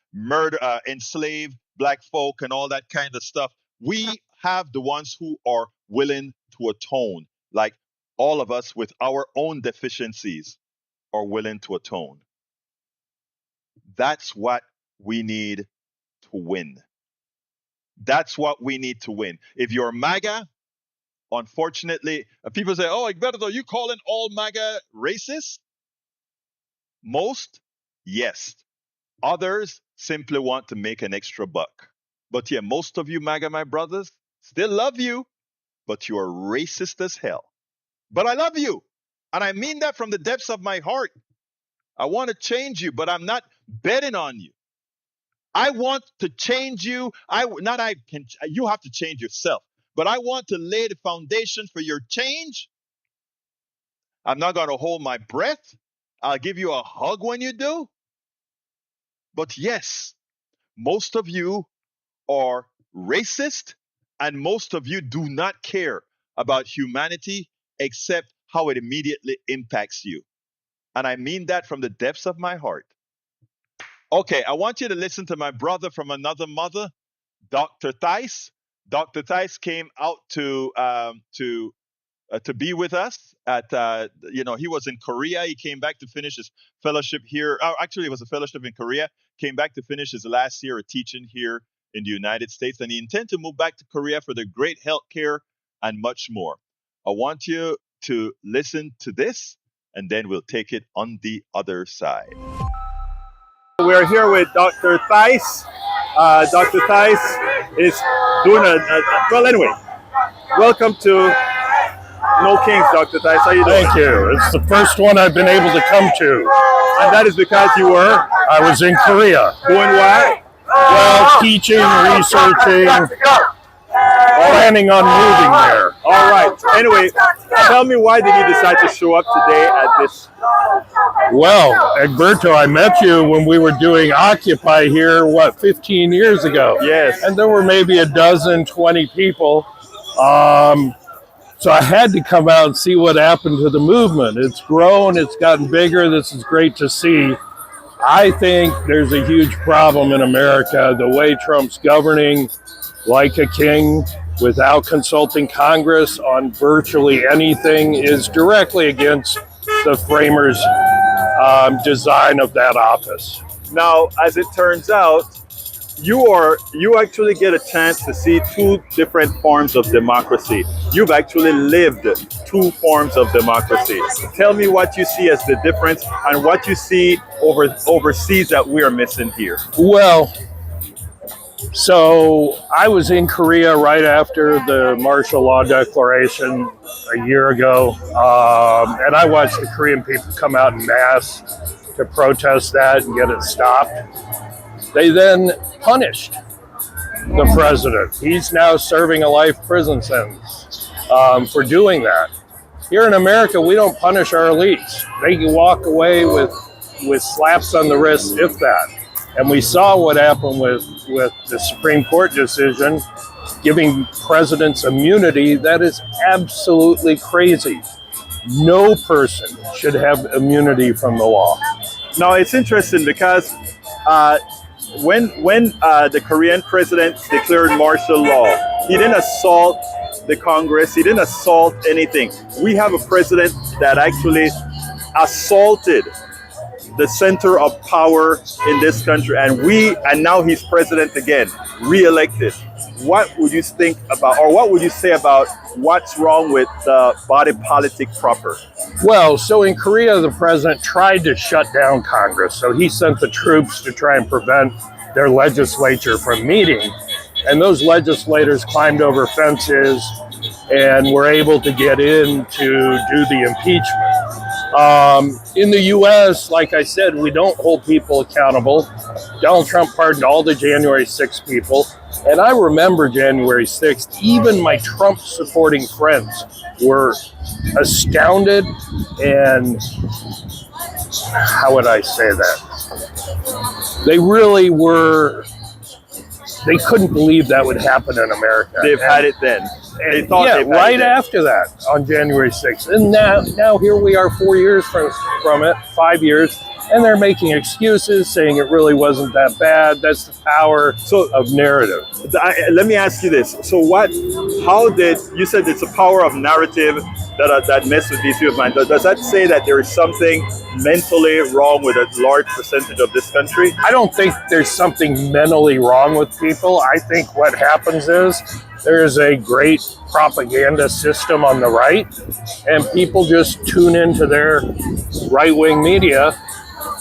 Speaker 1: enslaved black folk and all that kind of stuff. We have the ones who are willing to atone, like all of us with our own deficiencies are willing to atone. That's what we need to win. That's what we need to win. If you're MAGA, unfortunately, people say, oh, Egberto, are you calling all MAGA racist? Most, yes. Others simply want to make an extra buck. But yeah, most of you MAGA, my brothers, still love you, but you are racist as hell. But I love you. And I mean that from the depths of my heart. I want to change you, but I'm not betting on you. I want to change you. You have to change yourself. But I want to lay the foundation for your change. I'm not going to hold my breath. I'll give you a hug when you do. But yes, most of you are racist, and most of you do not care about humanity except how it immediately impacts you. And I mean that from the depths of my heart. Okay, I want you to listen to my brother from another mother, Dr. Theis. Dr. Theis came out to be with us at, he was in Korea. He came back to finish his fellowship here. Actually, it was a fellowship in Korea. Came back to finish his last year of teaching here in the United States. And he intends to move back to Korea for the great health care and much more. I want you to listen to this, and then we'll take it on the other side.
Speaker 9: We're here with Dr. Theis. Dr. Theis is doing welcome to No Kings, Dr. Theis. How you doing?
Speaker 10: Thank you. It's the first one I've been able to come to.
Speaker 9: And that is because you were?
Speaker 10: I was in Korea.
Speaker 9: Doing what?
Speaker 10: Well, teaching, researching, planning on moving there.
Speaker 9: All right. Anyway, tell me, why did you decide to show up today at this?
Speaker 10: Well, Egberto, I met you when we were doing Occupy here, 15 years ago?
Speaker 9: Yes.
Speaker 10: And there were maybe 20 people. So I had to come out and see what happened to the movement. It's grown, it's gotten bigger. This is great to see. I think there's a huge problem in America. The way Trump's governing like a king without consulting Congress on virtually anything is directly against the framers' design of that office.
Speaker 9: Now, as it turns out, you actually get a chance to see two different forms of democracy. You've actually lived two forms of democracy. Tell me what you see as the difference and what you see overseas that we are missing here.
Speaker 10: Well, so I was in Korea right after the martial law declaration a year ago, and I watched the Korean people come out en masse to protest that and get it stopped. They then punished the president. He's now serving a life prison sentence for doing that. Here in America, we don't punish our elites. They can walk away with slaps on the wrist, if that. And we saw what happened with the Supreme Court decision giving presidents immunity. That is absolutely crazy. No person should have immunity from the law.
Speaker 9: Now, it's interesting because when the Korean president declared martial law, he didn't assault the Congress. He didn't assault anything. We have a president that actually assaulted the center of power in this country, and now he's president again, re-elected. What would you think about, or what would you say about what's wrong with body politic proper?
Speaker 10: Well, so in Korea, the president tried to shut down Congress. So he sent the troops to try and prevent their legislature from meeting. And those legislators climbed over fences and were able to get in to do the impeachment. In the U.S., like I said, we don't hold people accountable. Donald Trump pardoned all the January 6th people. And I remember January 6th, even my Trump supporting friends were astounded and, how would I say that? They really were, they couldn't believe that would happen in America.
Speaker 9: They've had it then. They thought
Speaker 10: yeah, right after that on January 6th. And now here we are 4 years from it, 5 years, and they're making excuses, saying it really wasn't that bad. That's the power of narrative.
Speaker 9: Let me ask you this. So you said it's a power of narrative that messes with these people's mind. Does that say that there is something mentally wrong with a large percentage of this country?
Speaker 10: I don't think there's something mentally wrong with people. I think what happens is there is a great propaganda system on the right, and people just tune into their right-wing media,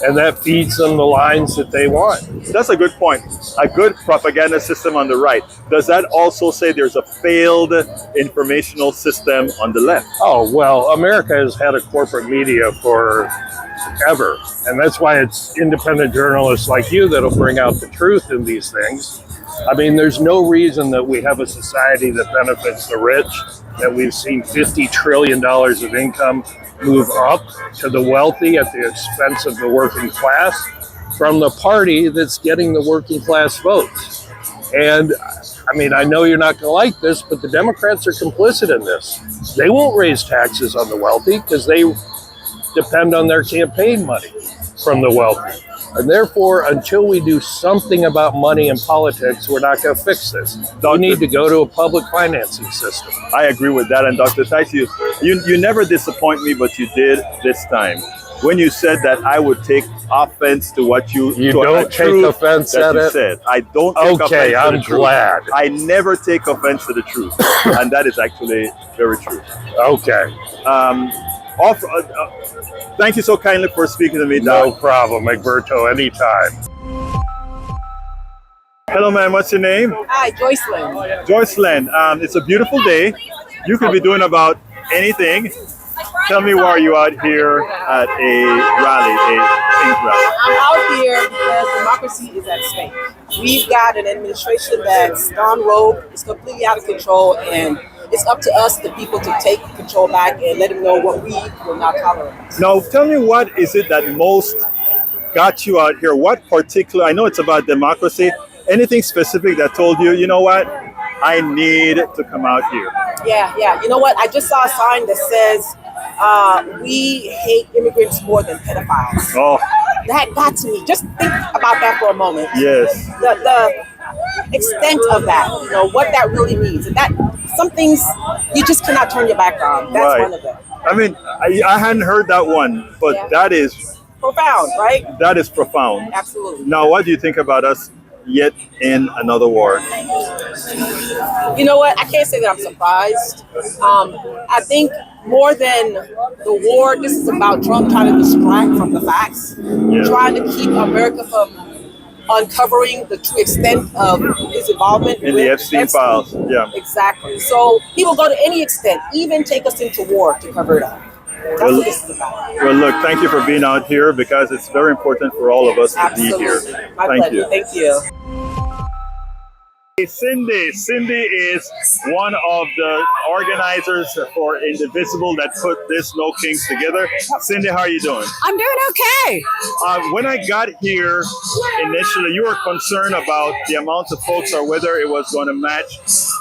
Speaker 10: and that feeds them the lines that they want.
Speaker 9: That's a good point. A good propaganda system on the right. Does that also say there's a failed informational system on the left?
Speaker 10: Oh, well, America has had a corporate media forever, and that's why it's independent journalists like you that'll bring out the truth in these things. I mean, there's no reason that we have a society that benefits the rich, that we've seen $50 trillion of income move up to the wealthy at the expense of the working class from the party that's getting the working class votes. And I mean, I know you're not going to like this, but the Democrats are complicit in this. They won't raise taxes on the wealthy because depend on their campaign money from the wealthy. And therefore, until we do something about money in politics, we're not going to fix this. We need to go to a public financing system.
Speaker 9: I agree with that. And Dr. Tice, you never disappoint me, but you did this time. When you said that I would take offense to what you
Speaker 10: don't take offense at it.
Speaker 9: Said. I don't take offense
Speaker 10: Okay,
Speaker 9: to
Speaker 10: I'm
Speaker 9: the truth.
Speaker 10: glad.
Speaker 9: I never take offense to the truth. And that is actually very true.
Speaker 10: Okay.
Speaker 9: Thank you so kindly for speaking to me,
Speaker 10: No
Speaker 9: Doc.
Speaker 10: problem, Egberto, anytime.
Speaker 9: Hello, ma'am. What's your name?
Speaker 11: Hi, Joycelyn.
Speaker 9: Joycelyn, it's a beautiful day. You could be doing about anything. Tell me, why are you out here at a rally, a King's rally?
Speaker 11: I'm out here because democracy is at stake. We've got an administration that's gone rogue, it's completely out of control, and it's up to us, the people, to take control back and let them know what we will not tolerate.
Speaker 9: Now, tell me, what is it that most got you out here? What particular, I know it's about democracy, anything specific that told you, you know what, I need to come out here?
Speaker 11: Yeah. You know what? I just saw a sign that says, we hate immigrants more than pedophiles.
Speaker 9: Oh.
Speaker 11: That got to me. Just think about that for a moment.
Speaker 9: Yes.
Speaker 11: The extent of that, you know, what that really means. And that, some things you just cannot turn your back on. That's
Speaker 9: Right.
Speaker 11: one of them.
Speaker 9: I mean, I hadn't heard that one, but
Speaker 11: Yeah.
Speaker 9: that is
Speaker 11: Profound, right?
Speaker 9: that is profound.
Speaker 11: Absolutely.
Speaker 9: Now, what do you think about us yet in another war?
Speaker 11: You know what? I can't say that I'm surprised. I think more than the war, this is about Trump trying to distract from the facts, trying to keep America from uncovering the true extent of his involvement
Speaker 9: In
Speaker 11: with
Speaker 9: the Epstein files, yeah.
Speaker 11: Exactly. So people go to any extent, even take us into war to cover it up. That's
Speaker 9: Well,
Speaker 11: what this is about.
Speaker 9: Well, look, thank you for being out here, because it's very important for all of us to be here.
Speaker 11: Absolutely. My
Speaker 9: Thank
Speaker 11: pleasure.
Speaker 9: you.
Speaker 11: Thank you.
Speaker 9: Hey, Cindy is one of the organizers for Indivisible that put this No Kings together. Cindy, how are you doing?
Speaker 12: I'm doing okay.
Speaker 9: When I got here initially, you were concerned about the amount of folks, or whether it was going to match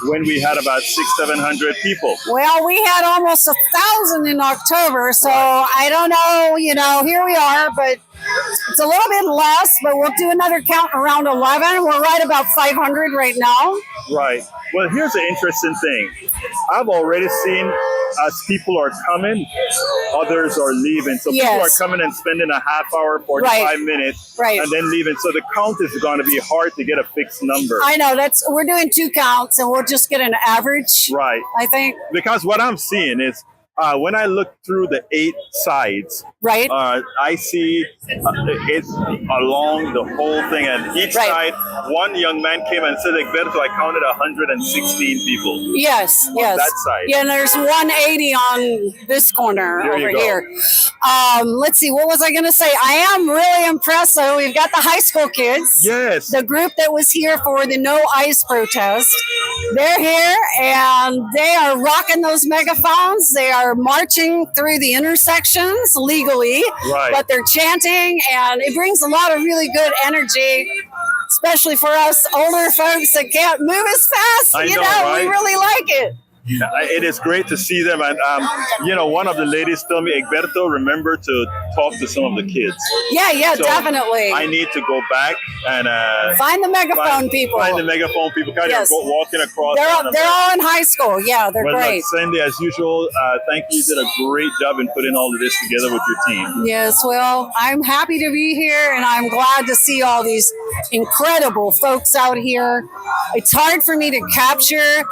Speaker 9: when we had about 600-700 people.
Speaker 12: Well, we had almost 1,000 in October, so I don't know, here we are, but it's a little bit less, but we'll do another count around 11. We're right about 500 right now.
Speaker 9: Right. Well, here's the interesting thing. I've already seen, as people are coming, others are leaving. So people are coming and spending a half hour, 45 minutes, and then leaving. So the count is going to be hard to get a fixed number.
Speaker 12: I know, we're doing 2 counts, and we'll just get an average.
Speaker 9: Right.
Speaker 12: I think.
Speaker 9: Because what I'm seeing is, when I look through the 8 sides, I see it along the whole thing, and each side, one young man came and said, Egberto, I counted 116 people.
Speaker 12: Yes.
Speaker 9: On that side.
Speaker 12: Yeah, and there's 180 on this corner over here. Let's see, what was I going to say? I am really impressed. So we've got the high school kids.
Speaker 9: Yes.
Speaker 12: The group that was here for the No ICE protest. They're here, and they are rocking those megaphones. They are marching through the intersections legally, but they're chanting, and it brings a lot of really good energy, especially for us older folks that can't move as fast. We really like it.
Speaker 9: Yeah, it is great to see them. And, one of the ladies told me, Egberto, remember to talk to some of the kids.
Speaker 12: Yeah,
Speaker 9: So
Speaker 12: definitely.
Speaker 9: I need to go back and
Speaker 12: find the megaphone people.
Speaker 9: Find the megaphone people, kind of walking across.
Speaker 12: They're all in high school. Yeah, they're great.
Speaker 9: Look, Cindy, as usual, thank you. You did a great job in putting all of this together with your team.
Speaker 12: Yes, well, I'm happy to be here, and I'm glad to see all these incredible folks out here. It's hard for me to capture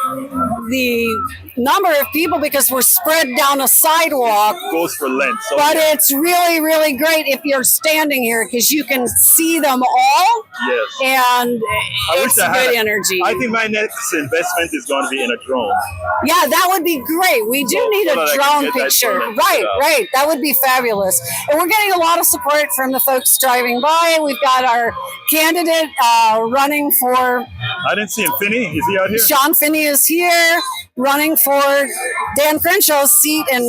Speaker 12: the number of people because we're spread down a sidewalk.
Speaker 9: Goes for length. So
Speaker 12: but it's really, really great if you're standing here because you can see them all.
Speaker 9: Yes.
Speaker 12: And it's good energy.
Speaker 9: I think my next investment is going to be in a drone.
Speaker 12: Yeah, that would be great. We do need a drone picture. Right. That would be fabulous. And we're getting a lot of support from the folks driving by. We've got our candidate running for...
Speaker 9: I didn't see him. Finney, is he out here?
Speaker 12: Sean Finney is here running for Dan Crenshaw's seat, and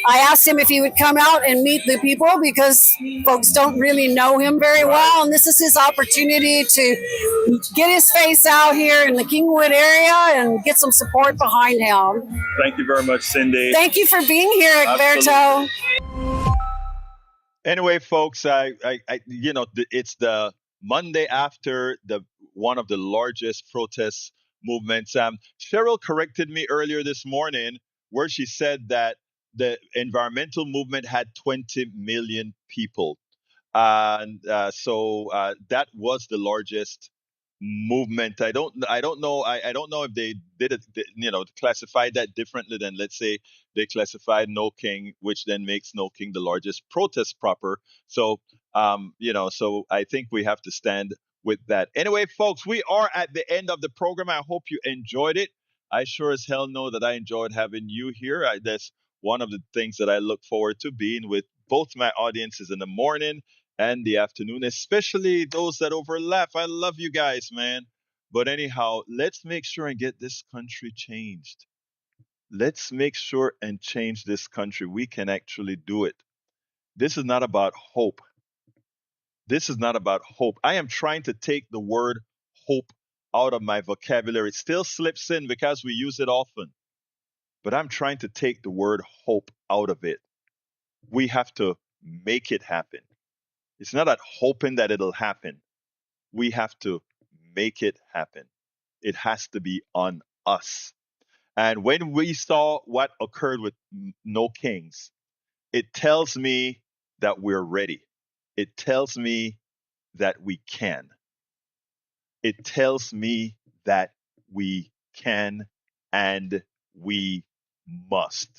Speaker 12: I asked him if he would come out and meet the people because folks don't really know him very well, and this is his opportunity to get his face out here in the Kingwood area and get some support behind him.
Speaker 9: Thank you very much, Cindy.
Speaker 12: Thank you for being here, Egberto.
Speaker 1: Anyway, folks, it's the Monday after the one of the largest protest movements. Cheryl corrected me earlier this morning where she said that the environmental movement had 20 million people. And that was the largest movement. I don't know. I don't know if they did it, classified that differently than, let's say, they classified No King, which then makes No King the largest protest proper. So, so I think we have to stand with that. Anyway, folks, we are at the end of the program. I hope you enjoyed it. I sure as hell know that I enjoyed having you here. That's one of the things that I look forward to, being with both my audiences in the morning and the afternoon, especially those that overlap. I love you guys, man. But anyhow, let's make sure and get this country changed. Let's make sure and change this country. We can actually do it. This is not about hope. This is not about hope. I am trying to take the word hope out of my vocabulary. It still slips in because we use it often. But I'm trying to take the word hope out of it. We have to make it happen. It's not about hoping that it'll happen. We have to make it happen. It has to be on us. And when we saw what occurred with No Kings, it tells me that we're ready. It tells me that we can. It tells me that we can and we must.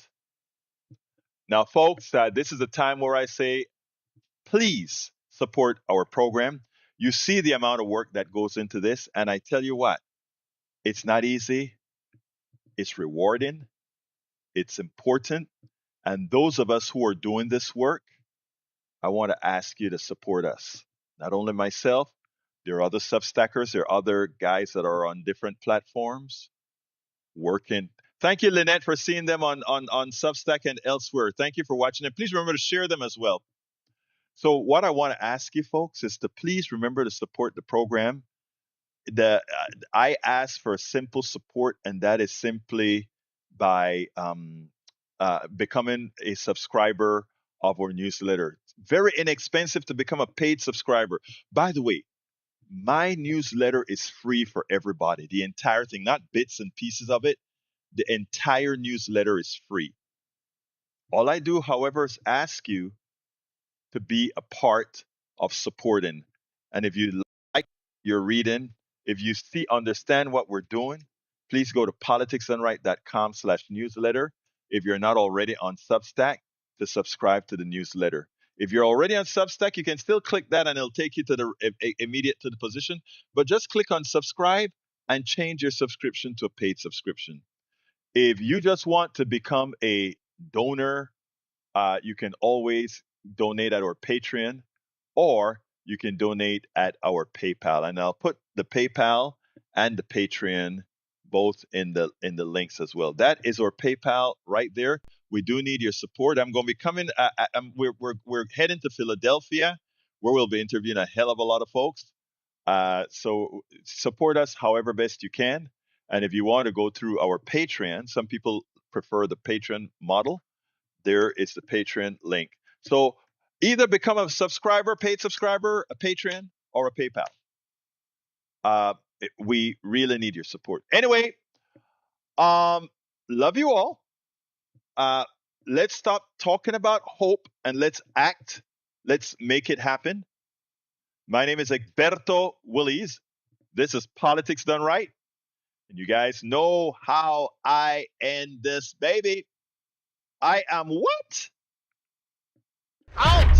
Speaker 1: Now, folks, this is a time where I say, please support our program. You see the amount of work that goes into this, and I tell you what, it's not easy. It's rewarding. It's important. And those of us who are doing this work, I want to ask you to support us. Not only myself, there are other Substackers, there are other guys that are on different platforms working. Thank you, Lynette, for seeing them on Substack and elsewhere. Thank you for watching, and please remember to share them as well. So what I want to ask you folks is to please remember to support the program. I ask for simple support, and that is simply by becoming a subscriber of our newsletter. Very inexpensive to become a paid subscriber. By the way, my newsletter is free for everybody. The entire thing, not bits and pieces of it. The entire newsletter is free. All I do, however, is ask you to be a part of supporting. And if you like your reading, if you understand what we're doing, please go to politicsdoneright.com/newsletter. If you're not already on Substack, to subscribe to the newsletter. If you're already on Substack, you can still click that and it'll take you to the immediate to the position. But just click on subscribe and change your subscription to a paid subscription. If you just want to become a donor, you can always donate at our Patreon, or you can donate at our PayPal. And I'll put the PayPal and the Patreon both in the links as well. That is our PayPal right there. We do need your support. I'm going to be coming. We're heading to Philadelphia, where we'll be interviewing a hell of a lot of folks. So support us however best you can. And if you want to go through our Patreon, some people prefer the Patreon model. There is the Patreon link. So either become a subscriber, paid subscriber, a Patreon, or a PayPal. We really need your support. Anyway, love you all. Let's stop talking about hope and let's act. Let's make it happen. My name is Egberto Willies. This is Politics Done Right. And you guys know how I end this, baby. I am what? Out!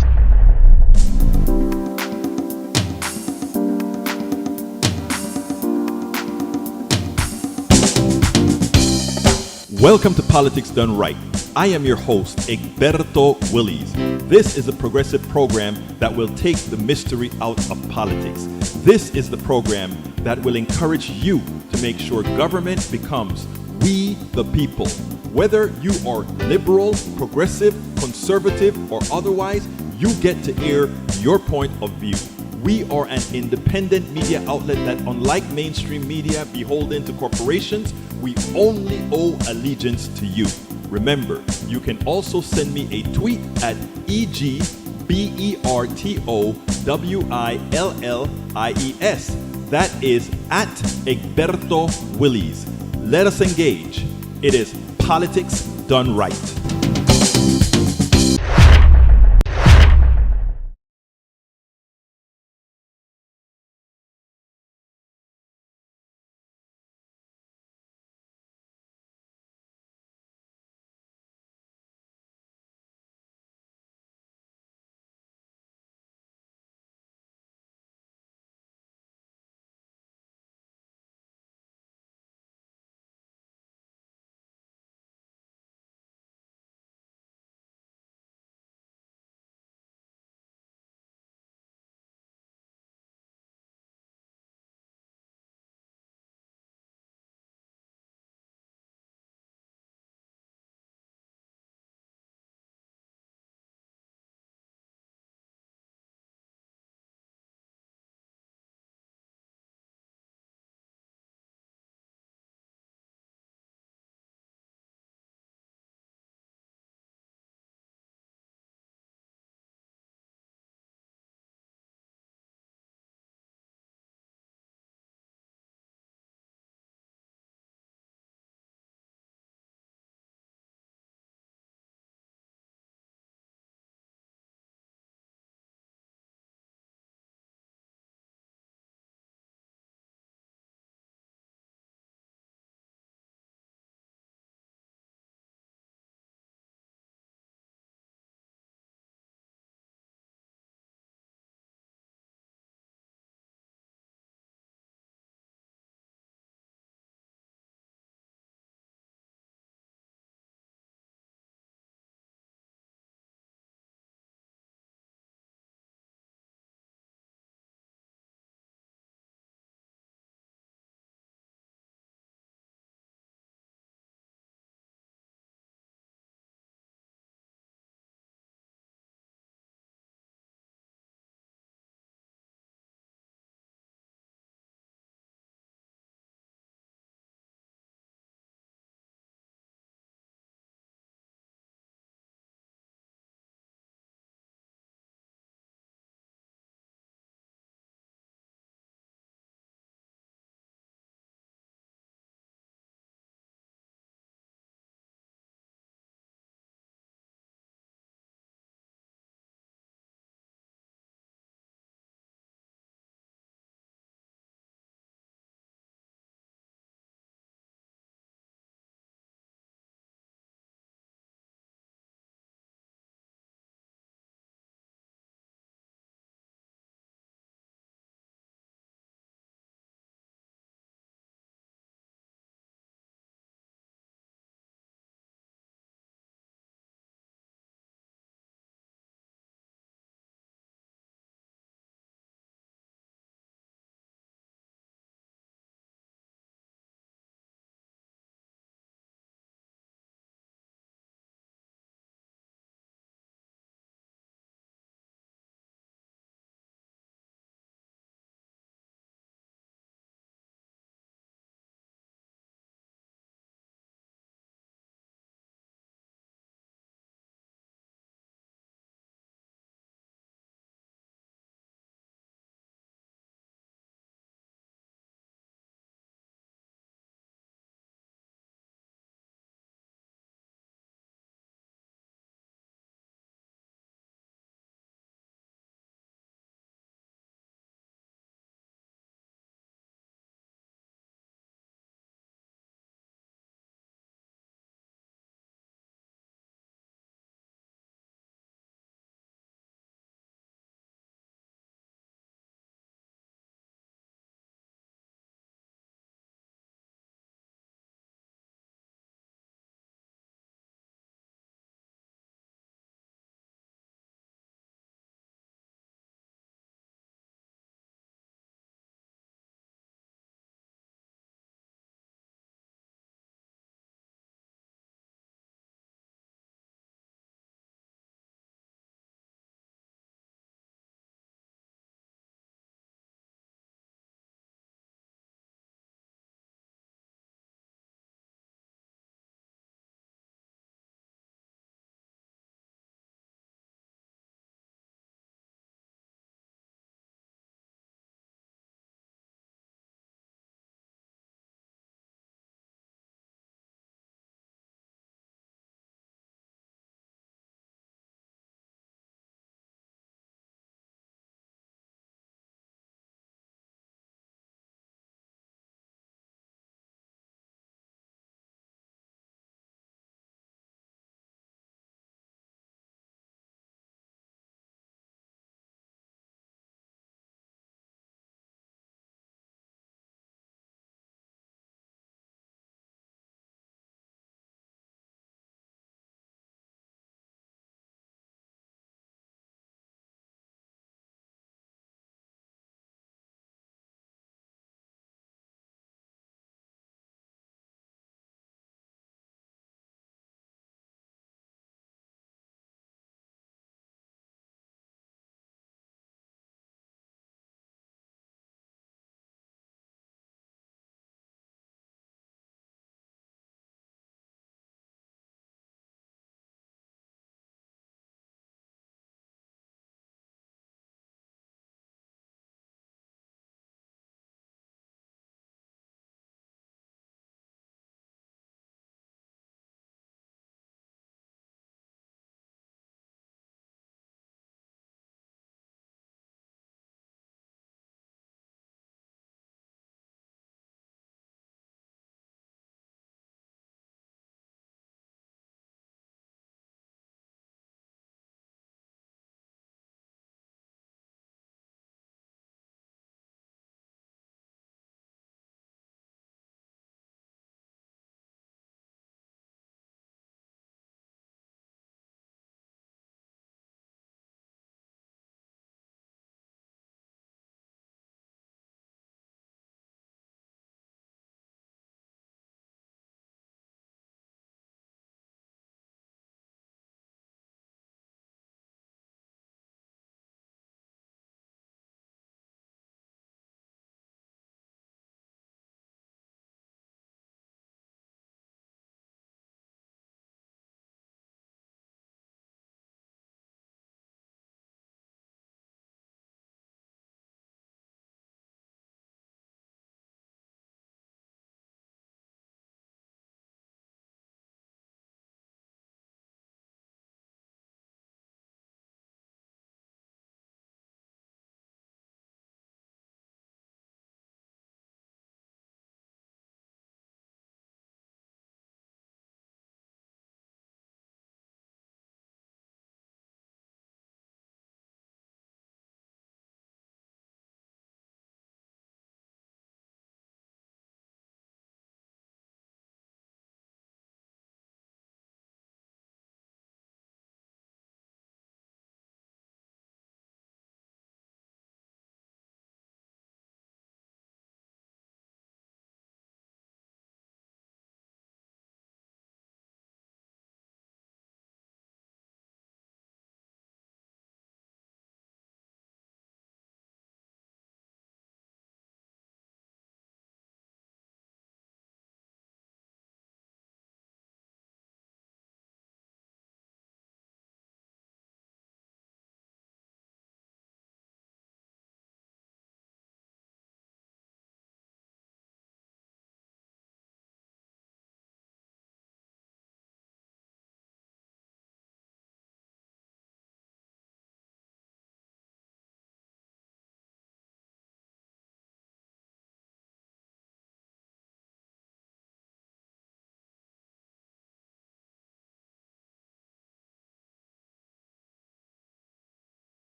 Speaker 13: Welcome to Politics Done Right. I am your host, Egberto Willies. This is a progressive program that will take the mystery out of politics. This is the program that will encourage you to make sure government becomes we the people. Whether you are liberal, progressive, conservative, or otherwise, you get to air your point of view. We are an independent media outlet that, unlike mainstream media beholden to corporations, we only owe allegiance to you. Remember, you can also send me a tweet at EG BERTOWILLIES. That is at Egberto Willies. Let us engage. It is Politics Done Right.